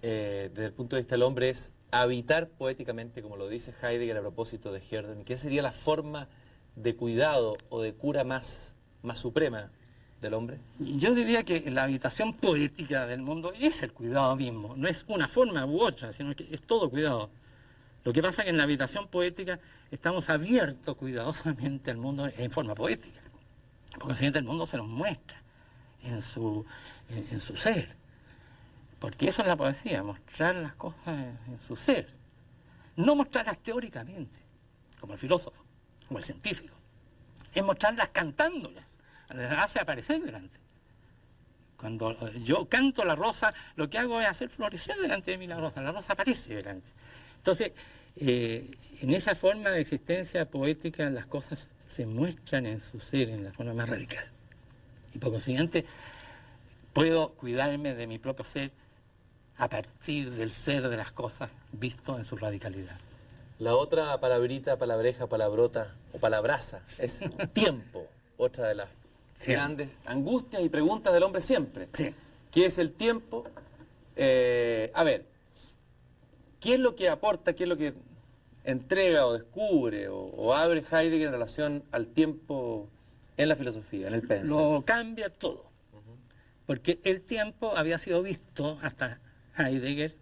desde el punto de vista del hombre es habitar poéticamente, como lo dice Heidegger a propósito de Herden? ¿Qué sería la forma de cuidado o de cura más suprema del hombre? Yo diría que la habitación poética del mundo es el cuidado mismo. No es una forma u otra, sino que es todo cuidado. Lo que pasa es que en la habitación poética estamos abiertos cuidadosamente al mundo en forma poética. Por consiguiente, el mundo se nos muestra en su ser. Porque eso es la poesía, mostrar las cosas en su ser. No mostrarlas teóricamente, como el filósofo, como el científico. Es mostrarlas cantándolas, las hace aparecer delante. Cuando yo canto la rosa, lo que hago es hacer florecer delante de mí la rosa aparece delante. Entonces, en esa forma de existencia poética, las cosas se muestran en su ser, en la forma más radical. Y por consiguiente, puedo cuidarme de mi propio ser a partir del ser de las cosas visto en su radicalidad. La otra palabrita, palabreja, palabrota o palabraza es tiempo. Otra de las grandes angustias y preguntas del hombre siempre. Sí. ¿Qué es el tiempo? A ver, ¿qué es lo que aporta, qué es lo que entrega o descubre o abre Heidegger en relación al tiempo en la filosofía, en el pensar? Lo cambia todo. Porque el tiempo había sido visto hasta Heidegger,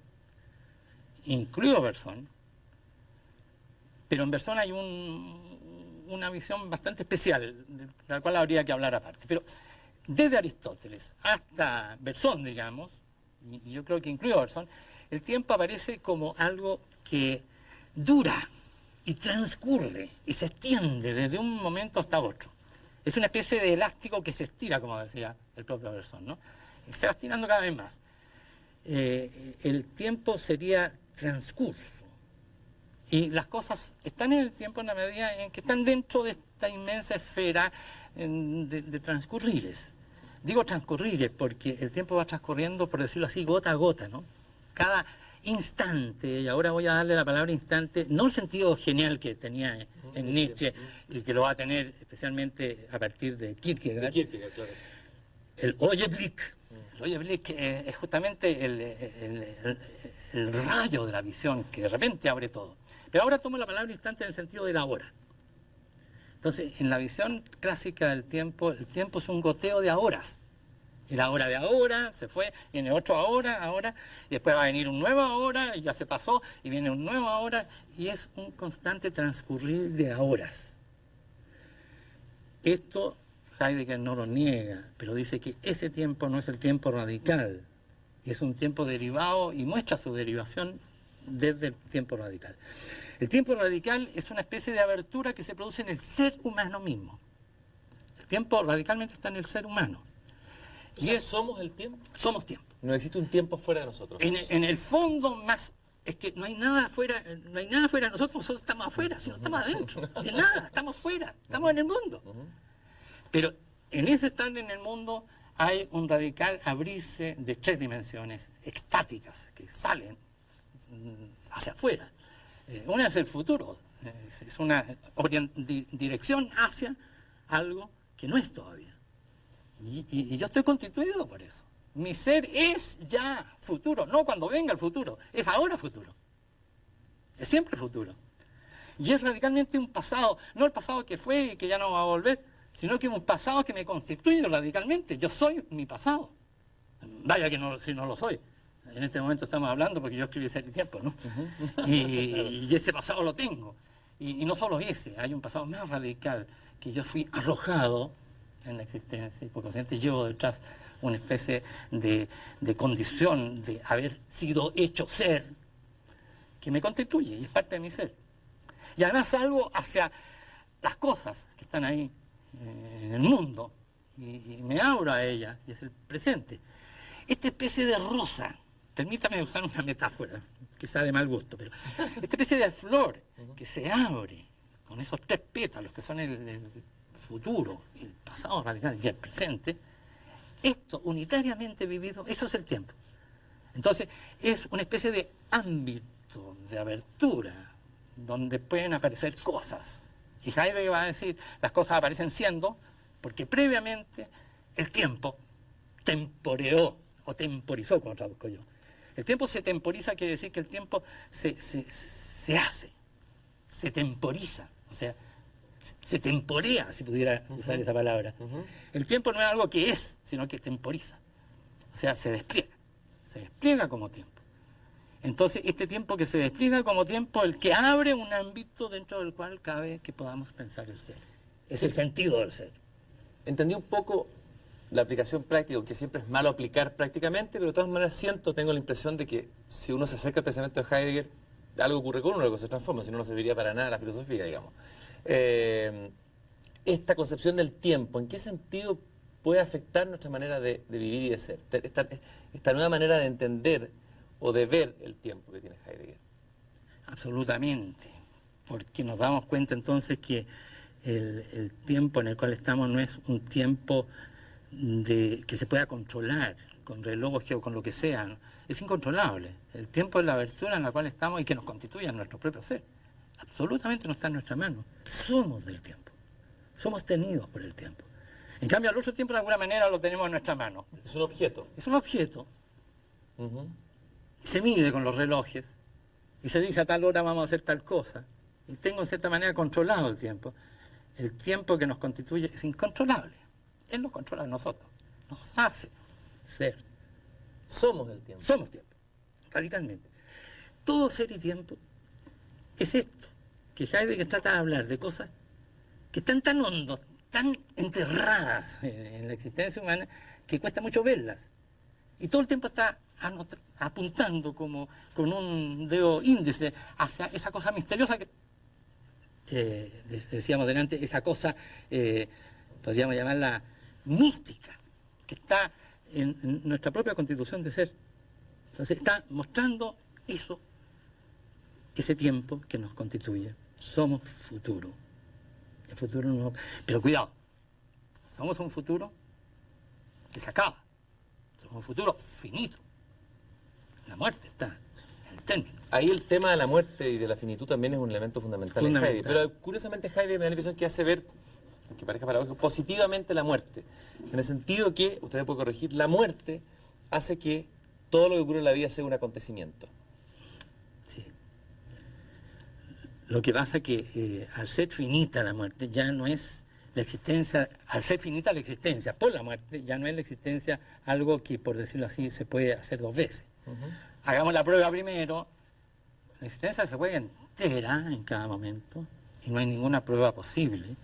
incluido Bergson, pero en Bergson hay una visión bastante especial, de la cual habría que hablar aparte. Pero desde Aristóteles hasta Bergson, digamos, y yo creo que incluido Bergson, el tiempo aparece como algo que dura y transcurre y se extiende desde un momento hasta otro. Es una especie de elástico que se estira, como decía el propio Bergson, ¿no? Y se va estirando cada vez más. El tiempo sería transcurso, Y las cosas están en el tiempo en la medida en que están dentro de esta inmensa esfera de transcurrires. Digo transcurrires porque el tiempo va transcurriendo, por decirlo así, gota a gota, ¿no? Cada instante, y ahora voy a darle la palabra instante, no el sentido genial que tenía en Nietzsche, y que lo va a tener especialmente a partir de Kierkegaard. De Kierkegaard, claro. El Augenblick. El Augenblick es justamente el rayo de la visión que de repente abre todo. Pero ahora tomo la palabra instante en el sentido de la hora. Entonces, en la visión clásica del tiempo, el tiempo es un goteo de ahoras. Y la hora de ahora se fue, viene otro ahora, y después va a venir un nuevo ahora, y ya se pasó, y viene un nuevo ahora, y es un constante transcurrir de ahoras. Esto Heidegger no lo niega, pero dice que ese tiempo no es el tiempo radical, es un tiempo derivado y muestra su derivación desde el tiempo radical. El tiempo radical es una especie de abertura que se produce en el ser humano mismo. El tiempo radicalmente está en el ser humano. O sea, ¿somos el tiempo? Somos tiempo. No existe un tiempo fuera de nosotros. En el fondo más, es que no hay nada afuera, no hay nada afuera de nosotros, nosotros estamos afuera, si no estamos adentro, de nada, estamos fuera, estamos en el mundo. Pero en ese estar en el mundo hay un radical abrirse de 3 dimensiones extáticas que salen hacia afuera. Una es el futuro, es una dirección hacia algo que no es todavía. Y yo estoy constituido por eso. Mi ser es ya futuro, no cuando venga el futuro, es ahora futuro. Es siempre futuro. Y es radicalmente un pasado, no el pasado que fue y que ya no va a volver, sino que un pasado que me constituye radicalmente. Yo soy mi pasado. Vaya que no, si no lo soy. En este momento estamos hablando porque yo escribí Ser y Tiempo, ¿no? Y ese pasado lo tengo. Y no solo ese, hay un pasado más radical que yo fui arrojado en la existencia y por consiguiente llevo detrás una especie de condición de haber sido hecho ser que me constituye y es parte de mi ser. Y además salgo hacia las cosas que están ahí en el mundo y me abro a ellas y es el presente. Esta especie de rosa, permítame usar una metáfora, quizá de mal gusto, pero esta especie de flor que se abre con esos 3 pétalos que son el futuro, el pasado radical y el presente, esto unitariamente vivido, eso es el tiempo. Entonces es una especie de ámbito de abertura donde pueden aparecer cosas. Y Heidegger va a decir, las cosas aparecen siendo porque previamente el tiempo temporeó o temporizó, como traduzco yo. El tiempo se temporiza, quiere decir que el tiempo se hace, se temporiza, o sea, se temporea, si pudiera usar esa palabra. El tiempo no es algo que es, sino que temporiza. O sea, se despliega como tiempo. Entonces, este tiempo que se despliega como tiempo, el que abre un ámbito dentro del cual cabe que podamos pensar el ser. Es el sentido del ser. Entendí un poco la aplicación práctica, aunque siempre es malo aplicar prácticamente, pero de todas maneras tengo la impresión de que si uno se acerca al pensamiento de Heidegger, algo ocurre con uno, algo se transforma, si no, no serviría para nada la filosofía, digamos. Esta concepción del tiempo, ¿en qué sentido puede afectar nuestra manera de vivir y de ser? Esta nueva manera de entender o de ver el tiempo que tiene Heidegger. Absolutamente, porque nos damos cuenta entonces que el tiempo en el cual estamos no es un tiempo que se pueda controlar con relojes o con lo que sea, ¿no? Es incontrolable. El tiempo es la abertura en la cual estamos y que nos constituye en nuestro propio ser. Absolutamente no está en nuestra mano. Somos del tiempo. Somos tenidos por el tiempo. En cambio, al otro tiempo de alguna manera lo tenemos en nuestra mano. Es un objeto. Es un objeto. Y se mide con los relojes. Y se dice a tal hora vamos a hacer tal cosa. Y tengo en cierta manera controlado el tiempo. El tiempo que nos constituye es incontrolable. Él nos controla a nosotros. Nos hace ser. Somos el tiempo. Somos tiempo. Radicalmente. Todo ser y tiempo es esto. Que Heidegger trata de hablar de cosas que están tan hondos, tan enterradas en la existencia humana, que cuesta mucho verlas. Y todo el tiempo está apuntando como con un dedo índice hacia esa cosa misteriosa que, decíamos delante, esa cosa, podríamos llamarla mística, que está en nuestra propia constitución de ser. Entonces está mostrando eso ese tiempo que nos constituye. Somos futuro. El futuro no... Pero cuidado, somos un futuro que se acaba. Somos un futuro finito. La muerte está en el término. Ahí el tema de la muerte y de la finitud también es un elemento fundamental en Heidegger. Pero curiosamente Heidegger me da la impresión que hace ver, aunque parezca paradójico, positivamente la muerte. En el sentido que, usted me puede corregir, la muerte hace que todo lo que ocurre en la vida sea un acontecimiento. Sí. Lo que pasa es que al ser finita la muerte ya no es la existencia, al ser finita la existencia por la muerte, ya no es la existencia algo que, por decirlo así, se puede hacer dos veces. Hagamos la prueba primero. La existencia se juega entera en cada momento y no hay ninguna prueba posible,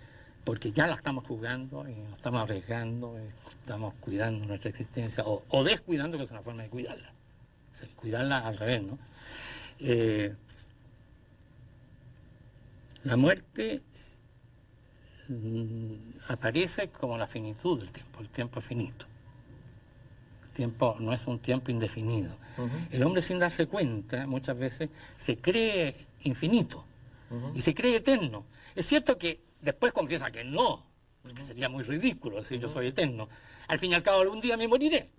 porque ya la estamos jugando y nos estamos arriesgando, estamos cuidando nuestra existencia o descuidando, que es una forma de cuidarla. O sea, cuidarla al revés, ¿no? La muerte aparece como la finitud del tiempo. El tiempo es finito. El tiempo no es un tiempo indefinido. El hombre, sin darse cuenta, muchas veces se cree infinito y se cree eterno. Es cierto que después confiesa que no, porque sería muy ridículo decir yo soy eterno. Al fin y al cabo algún día me moriré.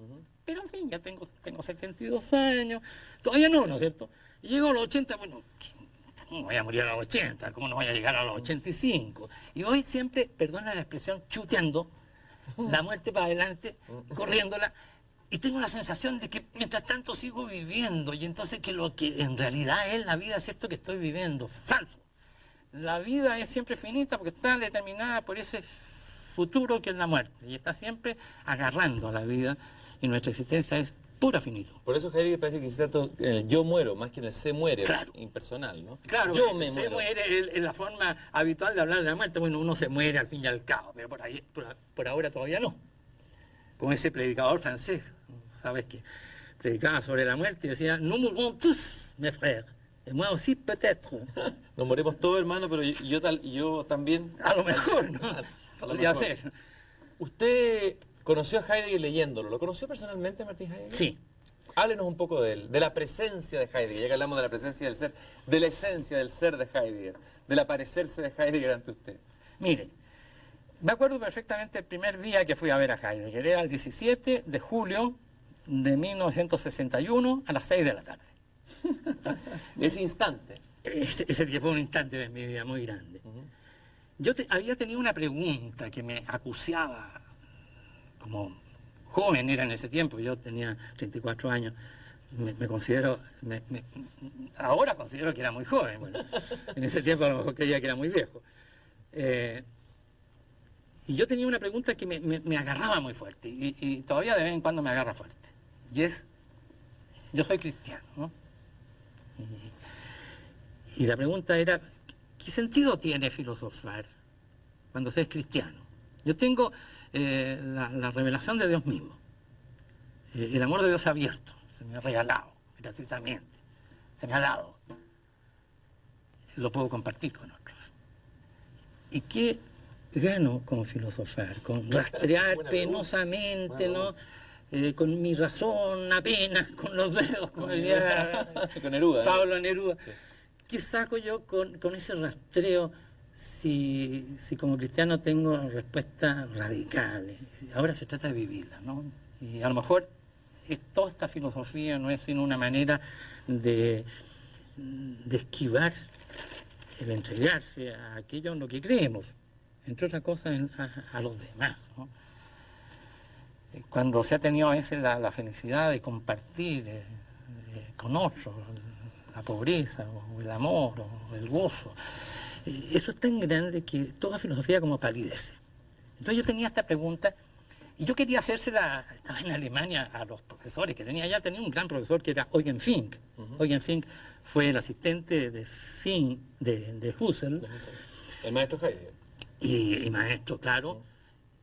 Pero en fin, ya tengo 72 años, todavía no, ¿no es cierto? Y llego a los 80, bueno, ¿cómo voy a morir a los 80? ¿Cómo no voy a llegar a los 85? Y voy siempre, perdona la expresión, chuteando la muerte para adelante, corriéndola. Y tengo la sensación de que mientras tanto sigo viviendo, y entonces que lo que en realidad es la vida es esto que estoy viviendo. Falso. La vida es siempre finita porque está determinada por ese futuro que es la muerte, y está siempre agarrando a la vida, y nuestra existencia es pura finitud. Por eso Heidegger parece que insiste tanto en el yo muero, más que en el se muere, claro, impersonal, ¿no? Claro, yo me se muero. Muere es la forma habitual de hablar de la muerte. Bueno, uno se muere al fin y al cabo, pero por ahora todavía no. Como ese predicador francés, ¿sabes? Que predicaba sobre la muerte y decía, nous mourrons tous, mes frères, et moi aussi peut-être. Nos morimos todos, hermano, pero yo también. A lo mejor, ¿no? Podría ser. Usted conoció a Heidegger leyéndolo. ¿Lo conoció personalmente, Martín Heidegger? Sí. Háblenos un poco de él, de la presencia de Heidegger, ya que hablamos de la presencia del ser, de la esencia del ser de Heidegger, del aparecerse de Heidegger ante usted. Mire, me acuerdo perfectamente el primer día que fui a ver a Heidegger. Era el 17 de julio de 1961 a las 6 de la tarde. Ese instante. Ese que fue un instante de mi vida muy grande. Yo había tenido una pregunta que me acuciaba, como joven era en ese tiempo, yo tenía 34 años, me considero, ahora considero que era muy joven, bueno, en ese tiempo a lo mejor creía que era muy viejo. Y yo tenía una pregunta que me agarraba muy fuerte, y todavía de vez en cuando me agarra fuerte, y es, yo soy cristiano, ¿no? Y la pregunta era, ¿qué sentido tiene filosofar cuando se es cristiano? Yo tengo la revelación de Dios mismo, el amor de Dios abierto, se me ha regalado gratuitamente, se me ha dado, lo puedo compartir con otros. ¿Y qué gano con filosofar? Con rastrear penosamente, ¿no? Con mi razón apenas, con los dedos, como decía con Neruda, Pablo Neruda. Sí. ¿Qué saco yo con ese rastreo si como cristiano tengo respuestas radicales? Ahora se trata de vivirla, ¿no? Y a lo mejor toda esta filosofía no es sino una manera de esquivar el entregarse a aquello en lo que creemos, entre otras cosas a los demás, ¿no? Cuando se ha tenido a veces la felicidad de compartir con otros la pobreza, o el amor, o el gozo, eso es tan grande que toda filosofía como palidece. Entonces yo tenía esta pregunta, y yo quería hacérsela, estaba en Alemania, a los profesores que tenía allá. Tenía un gran profesor que era Eugen Fink. Eugen Fink fue el asistente de Husserl. El maestro Heidegger. Y maestro, claro.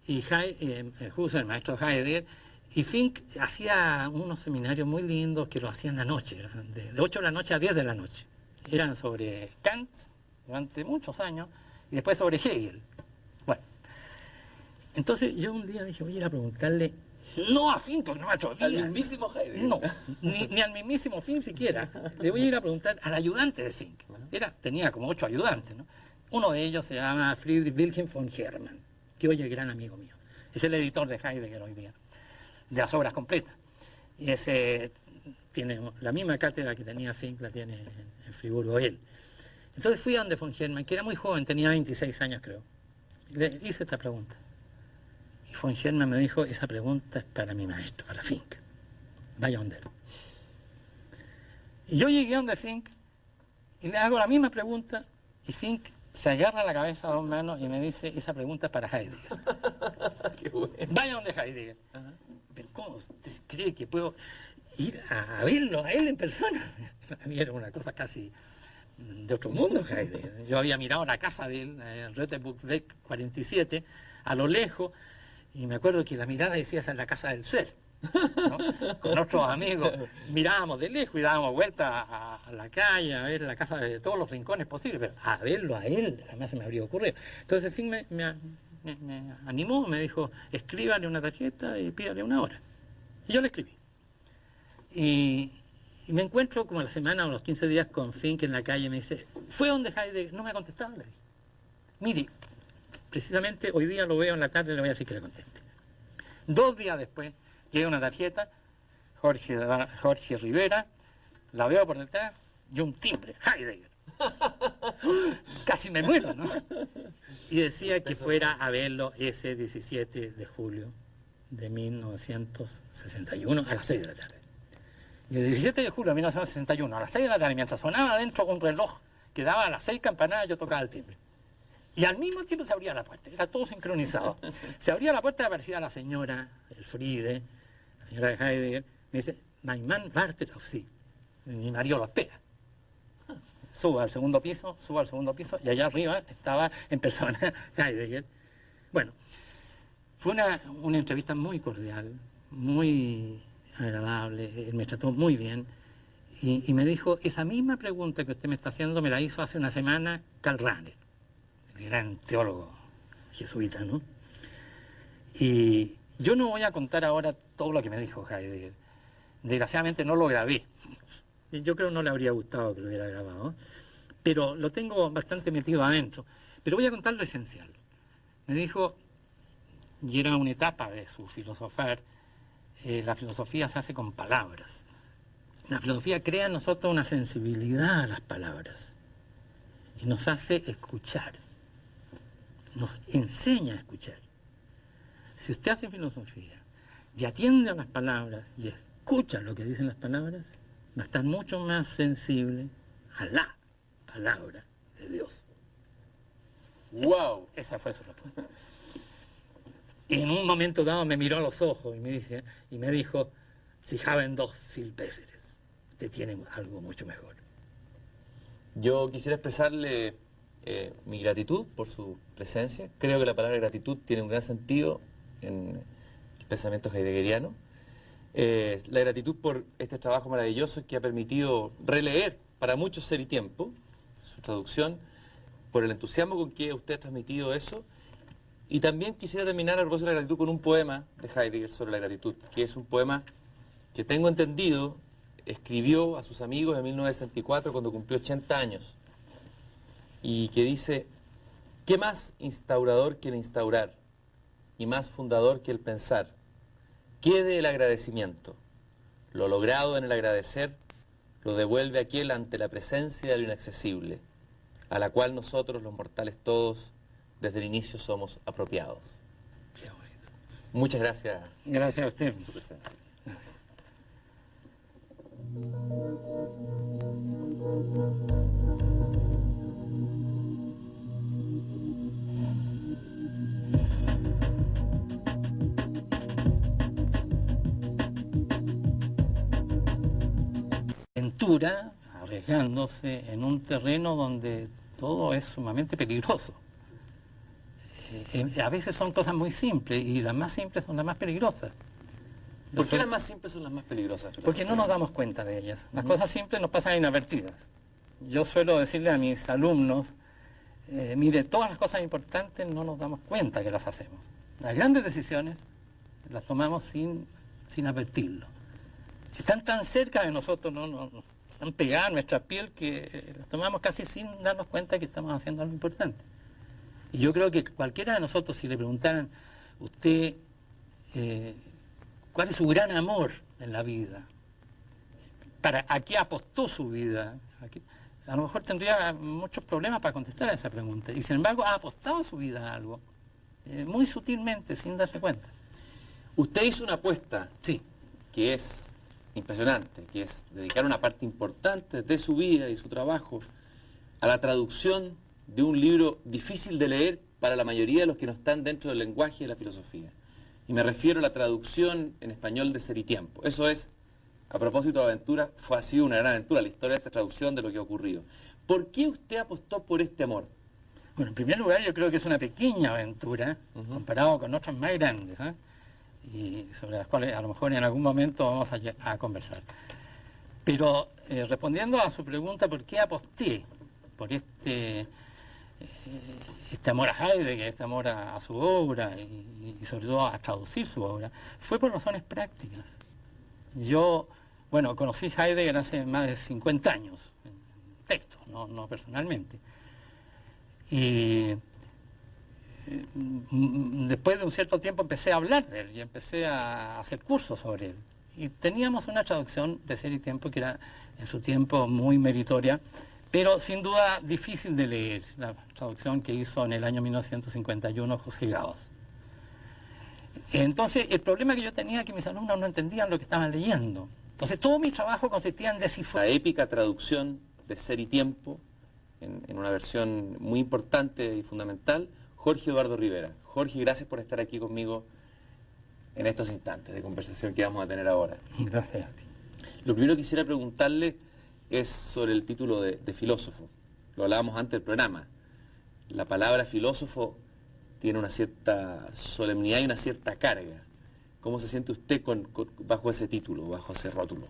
Y Husserl, el maestro Heidegger. Y Fink hacía unos seminarios muy lindos que lo hacían la noche, de 8 de la noche a 10 de la noche. Eran sobre Kant durante muchos años y después sobre Hegel. Bueno, entonces yo un día dije, voy a ir a preguntarle No a Fink, porque no me Al atrevía. mismísimo Heidegger. No, ni al mismísimo Fink siquiera. Le voy a ir a preguntar al ayudante de Fink. Tenía como 8 ayudantes, ¿no? Uno de ellos se llama Friedrich Wilhelm von Hermann, que hoy es gran amigo mío. Es el editor de Heidegger hoy día, de las obras completas. Y ese tiene la misma cátedra que tenía Fink, la tiene en Friburgo él. Entonces fui a donde von Hermann, que era muy joven, tenía 26 años creo. Y le hice esta pregunta. Y von Hermann me dijo, esa pregunta es para mi maestro, para Fink. Vaya donde él. Y yo llegué a donde Fink y le hago la misma pregunta y Fink se agarra la cabeza a 2 manos y me dice, esa pregunta es para Heidegger. Qué bueno. Vaya donde Heidegger. Pero ¿cómo usted cree que puedo ir a verlo a él en persona? Para mí era una cosa casi de otro mundo, Heidegger. Yo había mirado la casa de él, en Röteburg 47, a lo lejos, y me acuerdo que la mirada decía, esa es la casa del ser. ¿No? Con otros amigos mirábamos de lejos y dábamos vueltas a la calle, a ver la casa de todos los rincones posibles, pero a verlo a él jamás se me habría ocurrido. Entonces sí me animó, me dijo, escríbale una tarjeta y pídale una hora. Y yo le escribí. Y me encuentro como a la semana o los 15 días con Fink en la calle y me dice, ¿fue donde Heidegger? No me ha contestado, le dije. Mire, precisamente hoy día lo veo en la tarde y le voy a decir que le conteste. 2 días después llega una tarjeta, Jorge Rivera, la veo por detrás y un timbre, Heidegger. Casi me muero, ¿no? Y decía que fuera a verlo ese 17 de julio de 1961 a las 6 de la tarde. Y el 17 de julio de 1961 a las 6 de la tarde, mientras sonaba adentro un reloj que daba a las 6 campanadas, yo tocaba el timbre. Y al mismo tiempo se abría la puerta, era todo sincronizado. Se abría la puerta y aparecía la señora Elfriede, la señora de Heidegger, me dice, mein Mann wartet auf Sie. Mi marido lo espera. Subo al segundo piso, y allá arriba estaba en persona Heidegger. Bueno, fue una entrevista muy cordial, muy agradable, él me trató muy bien, y me dijo, esa misma pregunta que usted me está haciendo me la hizo hace una semana Karl Rahner, el gran teólogo jesuita, ¿no? Y yo no voy a contar ahora todo lo que me dijo Heidegger. Desgraciadamente no lo grabé. Yo creo que no le habría gustado que lo hubiera grabado, pero lo tengo bastante metido adentro. Pero voy a contar lo esencial. Me dijo, y era una etapa de su filosofar, la filosofía se hace con palabras. La filosofía crea en nosotros una sensibilidad a las palabras y nos hace escuchar, nos enseña a escuchar. Si usted hace filosofía y atiende a las palabras y escucha lo que dicen las palabras, va a estar mucho más sensible a la palabra de Dios. ¡Wow! Esa fue su respuesta. Y en un momento dado me miró a los ojos y me dijo, si haben dos viel besseres, te tienen algo mucho mejor. Yo quisiera expresarle mi gratitud por su presencia. Creo que la palabra gratitud tiene un gran sentido en el pensamiento heideggeriano. La gratitud por este trabajo maravilloso que ha permitido releer para muchos Ser y Tiempo, su traducción, por el entusiasmo con que usted ha transmitido eso. Y también quisiera terminar a propósito de la gratitud con un poema de Heidegger sobre la gratitud, que es un poema que tengo entendido escribió a sus amigos en 1964 cuando cumplió 80 años y que dice: ¿qué más instaurador que el instaurar y más fundador que el pensar? Quede el agradecimiento. Lo logrado en el agradecer lo devuelve aquel ante la presencia de lo inaccesible, a la cual nosotros los mortales todos desde el inicio somos apropiados. Qué bonito. Muchas gracias. Gracias a usted. Por su presencia. Gracias. Aventura, arriesgándose en un terreno donde todo es sumamente peligroso. A veces son cosas muy simples y las más simples son las más peligrosas. ¿Por qué las más simples son las más peligrosas? Porque no nos damos cuenta de ellas. Las cosas simples nos pasan inadvertidas. Yo suelo decirle a mis alumnos, mire, todas las cosas importantes no nos damos cuenta que las hacemos. Las grandes decisiones las tomamos sin advertirlo. Están tan cerca de nosotros, están pegadas a nuestra piel que las tomamos casi sin darnos cuenta que estamos haciendo algo importante. Y yo creo que cualquiera de nosotros, si le preguntaran, usted, ¿cuál es su gran amor en la vida? ¿A qué apostó su vida? A lo mejor tendría muchos problemas para contestar a esa pregunta. Y sin embargo ha apostado su vida a algo, muy sutilmente, sin darse cuenta. Usted hizo una apuesta, sí, que es impresionante, que es dedicar una parte importante de su vida y su trabajo a la traducción de un libro difícil de leer para la mayoría de los que no están dentro del lenguaje de la filosofía. Y me refiero a la traducción en español de Ser y Tiempo. Eso es, a propósito de aventura, ha sido una gran aventura la historia de esta traducción de lo que ha ocurrido. ¿Por qué usted apostó por este amor? Bueno, en primer lugar yo creo que es una pequeña aventura comparado con otras más grandes, y sobre las cuales a lo mejor en algún momento vamos a conversar. Pero respondiendo a su pregunta, ¿por qué aposté por este amor a Heidegger, este amor a su obra y sobre todo a traducir su obra? Fue por razones prácticas. Yo, bueno, conocí Heidegger hace más de 50 años, en textos, no personalmente. Y después de un cierto tiempo empecé a hablar de él y empecé a hacer cursos sobre él. Y teníamos una traducción de Ser y Tiempo que era en su tiempo muy meritoria, pero sin duda difícil de leer, la traducción que hizo en el año 1951 José Gaos. Entonces, el problema que yo tenía es que mis alumnos no entendían lo que estaban leyendo. Entonces, todo mi trabajo consistía en descifrar. La épica traducción de Ser y Tiempo, en una versión muy importante y fundamental, Jorge Eduardo Rivera. Jorge, gracias por estar aquí conmigo en estos instantes de conversación que vamos a tener ahora. Gracias a ti. Lo primero que quisiera preguntarle es sobre el título de filósofo. Lo hablábamos antes del programa. La palabra filósofo tiene una cierta solemnidad y una cierta carga. ¿Cómo se siente usted bajo ese título, bajo ese rótulo?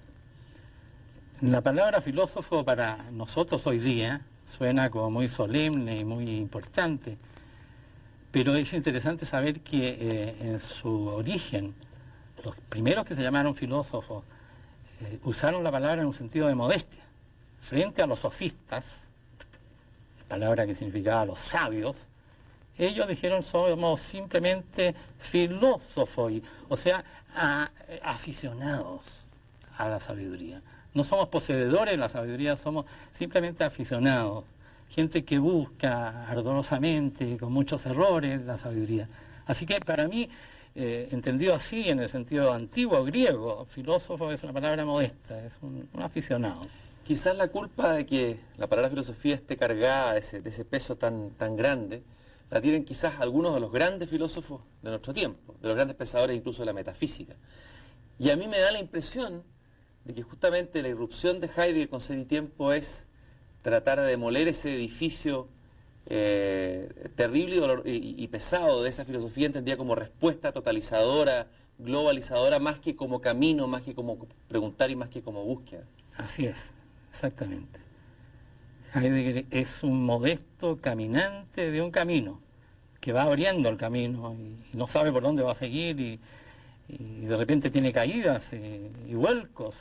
La palabra filósofo para nosotros hoy día suena como muy solemne y muy importante, pero es interesante saber que en su origen, los primeros que se llamaron filósofos usaron la palabra en un sentido de modestia. Frente a los sofistas, palabra que significaba los sabios, ellos dijeron somos simplemente filósofos, o sea, aficionados a la sabiduría. No somos poseedores de la sabiduría, somos simplemente aficionados. Gente que busca ardorosamente, con muchos errores, la sabiduría. Así que para mí, entendido así, en el sentido antiguo griego, filósofo es una palabra modesta, es un aficionado. Quizás la culpa de que la palabra filosofía esté cargada de ese peso tan grande, la tienen quizás algunos de los grandes filósofos de nuestro tiempo, de los grandes pensadores incluso de la metafísica. Y a mí me da la impresión de que justamente la irrupción de Heidegger con Ser y Tiempo es tratar de demoler ese edificio terrible y pesado de esa filosofía entendida como respuesta totalizadora, globalizadora, más que como camino, más que como preguntar y más que como búsqueda. Así es, exactamente. Heidegger es un modesto caminante de un camino, que va abriendo el camino y no sabe por dónde va a seguir y de repente tiene caídas y vuelcos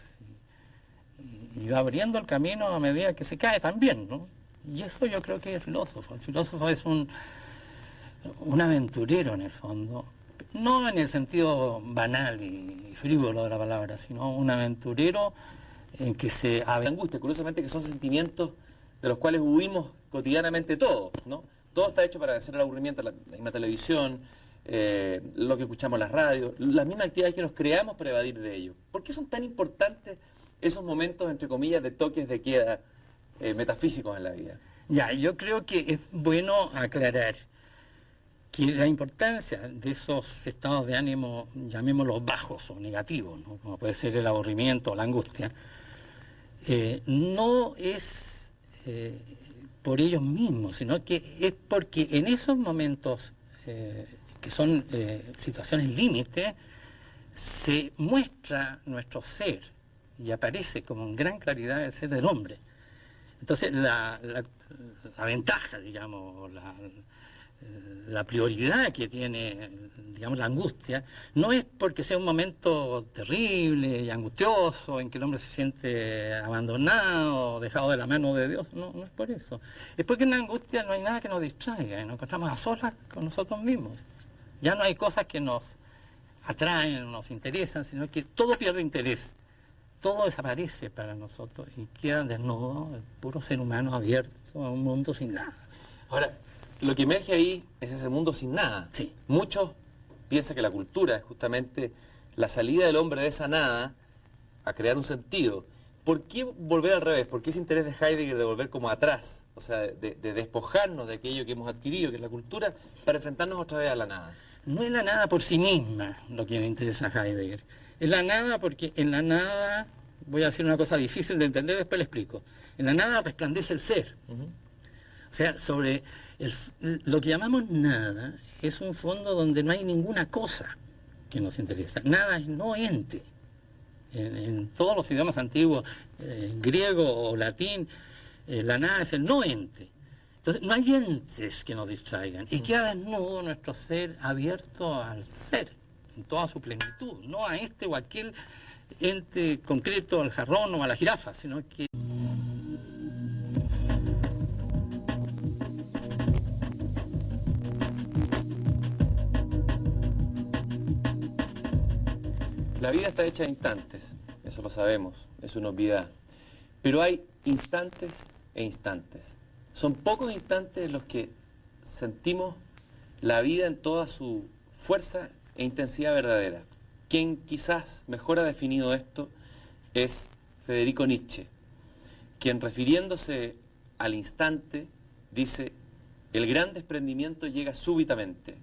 y va abriendo el camino a medida que se cae también, ¿no? Y eso yo creo que es el filósofo. El filósofo es un aventurero en el fondo, no en el sentido banal y frívolo de la palabra, sino un aventurero en que se... angustia, curiosamente, que son sentimientos de los cuales huimos cotidianamente todos, ¿no? Todo está hecho para vencer el aburrimiento, la misma televisión, lo que escuchamos en las radios, las mismas actividades que nos creamos para evadir de ello. ¿Por qué son tan importantes esos momentos, entre comillas, de toques de queda metafísicos en la vida? Ya, yo creo que es bueno aclarar que la importancia de esos estados de ánimo, llamémoslos bajos o negativos, ¿no? Como puede ser el aburrimiento o la angustia, no es por ellos mismos, sino que es porque en esos momentos que son situaciones límite, se muestra nuestro ser y aparece como en gran claridad el ser del hombre. Entonces la ventaja, digamos, la prioridad que tiene, digamos, la angustia, no es porque sea un momento terrible y angustioso en que el hombre se siente abandonado, dejado de la mano de Dios, no, no es por eso. Es porque en la angustia no hay nada que nos distraiga, y nos encontramos a solas con nosotros mismos. Ya no hay cosas que nos atraen, nos interesan, sino que todo pierde interés. Todo desaparece para nosotros y queda desnudo el puro ser humano abierto a un mundo sin nada. Ahora, lo que emerge ahí es ese mundo sin nada. Sí. Muchos piensan que la cultura es justamente la salida del hombre de esa nada a crear un sentido. ¿Por qué volver al revés? ¿Por qué ese interés de Heidegger de volver como atrás? O sea, de despojarnos de aquello que hemos adquirido, que es la cultura, para enfrentarnos otra vez a la nada. No es la nada por sí misma lo que le interesa a Heidegger. Es la nada porque en la nada, voy a decir una cosa difícil de entender, después le explico. En la nada resplandece el ser. O sea, sobre lo que llamamos nada es un fondo donde no hay ninguna cosa que nos interesa. Nada es no ente. En todos los idiomas antiguos, griego o latín, la nada es el no ente. Entonces, no hay entes que nos distraigan. Y queda desnudo nuestro ser abierto al ser, en toda su plenitud. No a este o aquel ente concreto, al jarrón o a la jirafa, sino que... La vida está hecha de instantes, eso lo sabemos, es una obviedad. Pero hay instantes e instantes. Son pocos instantes en los que sentimos la vida en toda su fuerza e intensidad verdadera. Quien quizás mejor ha definido esto es Federico Nietzsche, quien refiriéndose al instante dice: el gran desprendimiento llega súbitamente,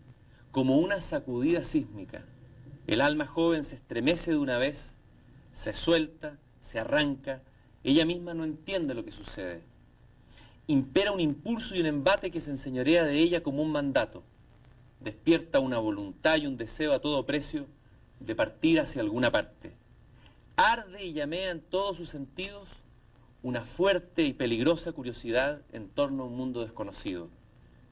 como una sacudida sísmica. El alma joven se estremece de una vez, se suelta, se arranca, ella misma no entiende lo que sucede. Impera un impulso y un embate que se enseñorea de ella como un mandato. Despierta una voluntad y un deseo a todo precio de partir hacia alguna parte. Arde y llamea en todos sus sentidos una fuerte y peligrosa curiosidad en torno a un mundo desconocido.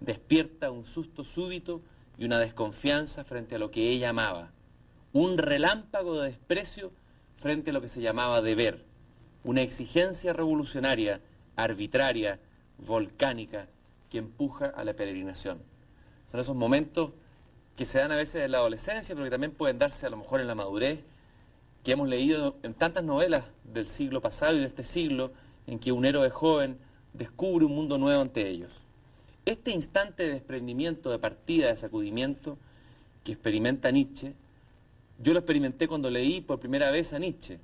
Despierta un susto súbito y una desconfianza frente a lo que ella amaba. Un relámpago de desprecio frente a lo que se llamaba deber. Una exigencia revolucionaria, arbitraria, volcánica, que empuja a la peregrinación. Son esos momentos que se dan a veces en la adolescencia, pero que también pueden darse a lo mejor en la madurez, que hemos leído en tantas novelas del siglo pasado y de este siglo, en que un héroe joven descubre un mundo nuevo ante ellos. Este instante de desprendimiento, de partida, de sacudimiento que experimenta Nietzsche, yo lo experimenté cuando leí por primera vez a Nietzsche.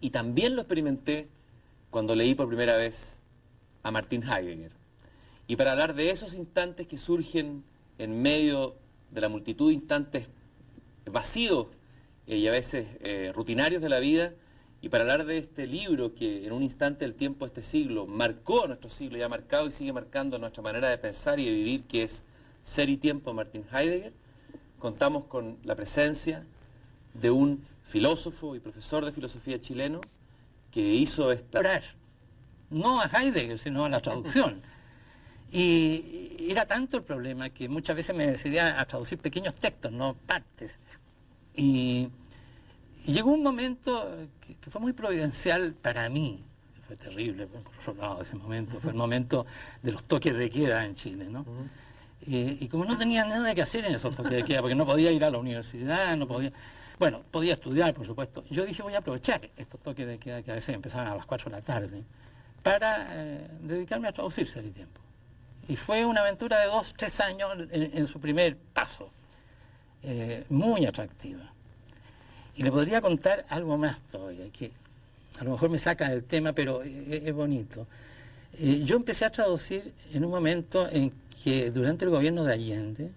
Y también lo experimenté cuando leí por primera vez a Martin Heidegger. Y para hablar de esos instantes que surgen en medio de la multitud de instantes vacíos y a veces rutinarios de la vida, y para hablar de este libro que en un instante del tiempo de este siglo marcó nuestro siglo, y ha marcado y sigue marcando nuestra manera de pensar y de vivir, que es Ser y Tiempo de Martin Heidegger, contamos con la presencia de un filósofo y profesor de filosofía chileno que hizo esta... No a Heidegger, sino a la traducción. Y era tanto el problema que muchas veces me decidía a traducir pequeños textos, no partes. Y llegó un momento que fue muy providencial para mí. Fue terrible, por otro lado, ese momento. Fue el momento de los toques de queda en Chile, ¿no? Y como no tenía nada que hacer en esos toques de queda, porque no podía ir a la universidad, no podía... Bueno, podía estudiar, por supuesto. Yo dije, voy a aprovechar estos toques de queda que a veces empezaban a las 4 de la tarde para dedicarme a traducir Ser y Tiempo. Y fue una aventura de 2, 3 años en su primer paso, muy atractiva. Y le podría contar algo más todavía, que a lo mejor me saca del tema, pero es bonito. Yo empecé a traducir en un momento en que durante el gobierno de Allende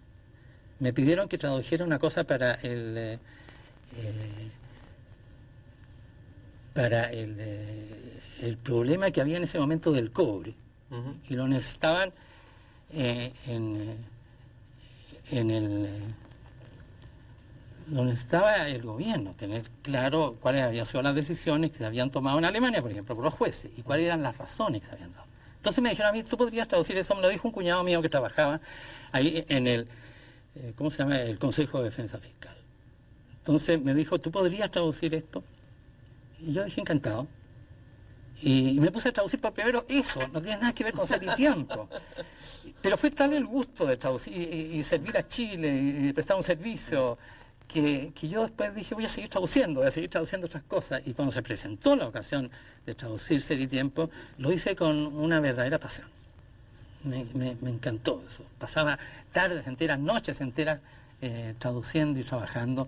me pidieron que tradujera una cosa para el problema que había en ese momento del cobre. Y lo necesitaban lo necesitaba el gobierno, tener claro cuáles habían sido las decisiones que se habían tomado en Alemania, por ejemplo, por los jueces, y cuáles eran las razones que se habían dado. Entonces me dijeron a mí, tú podrías traducir eso, me lo dijo un cuñado mío que trabajaba ahí en el ¿cómo se llama? El Consejo de Defensa Fiscal. Entonces me dijo, ¿tú podrías traducir esto? Y yo dije, encantado. Y me puse a traducir por primero eso, no tiene nada que ver con ser y tiempo. Pero fue tal el gusto de traducir y servir a Chile y prestar un servicio que yo después dije, voy a seguir traduciendo otras cosas. Y cuando se presentó la ocasión de traducir Ser y Tiempo, lo hice con una verdadera pasión. Me encantó eso. Pasaba tardes enteras, noches enteras traduciendo y trabajando,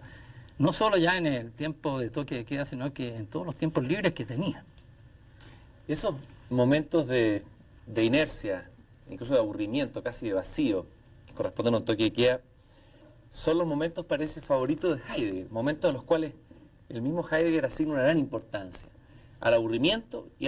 no solo ya en el tiempo de toque de queda, sino que en todos los tiempos libres que tenía. Esos momentos de inercia, incluso de aburrimiento, casi de vacío, que corresponden a un toque de queda, son los momentos, parece, favoritos de Heidegger, momentos a los cuales el mismo Heidegger asigna una gran importancia, al aburrimiento y a la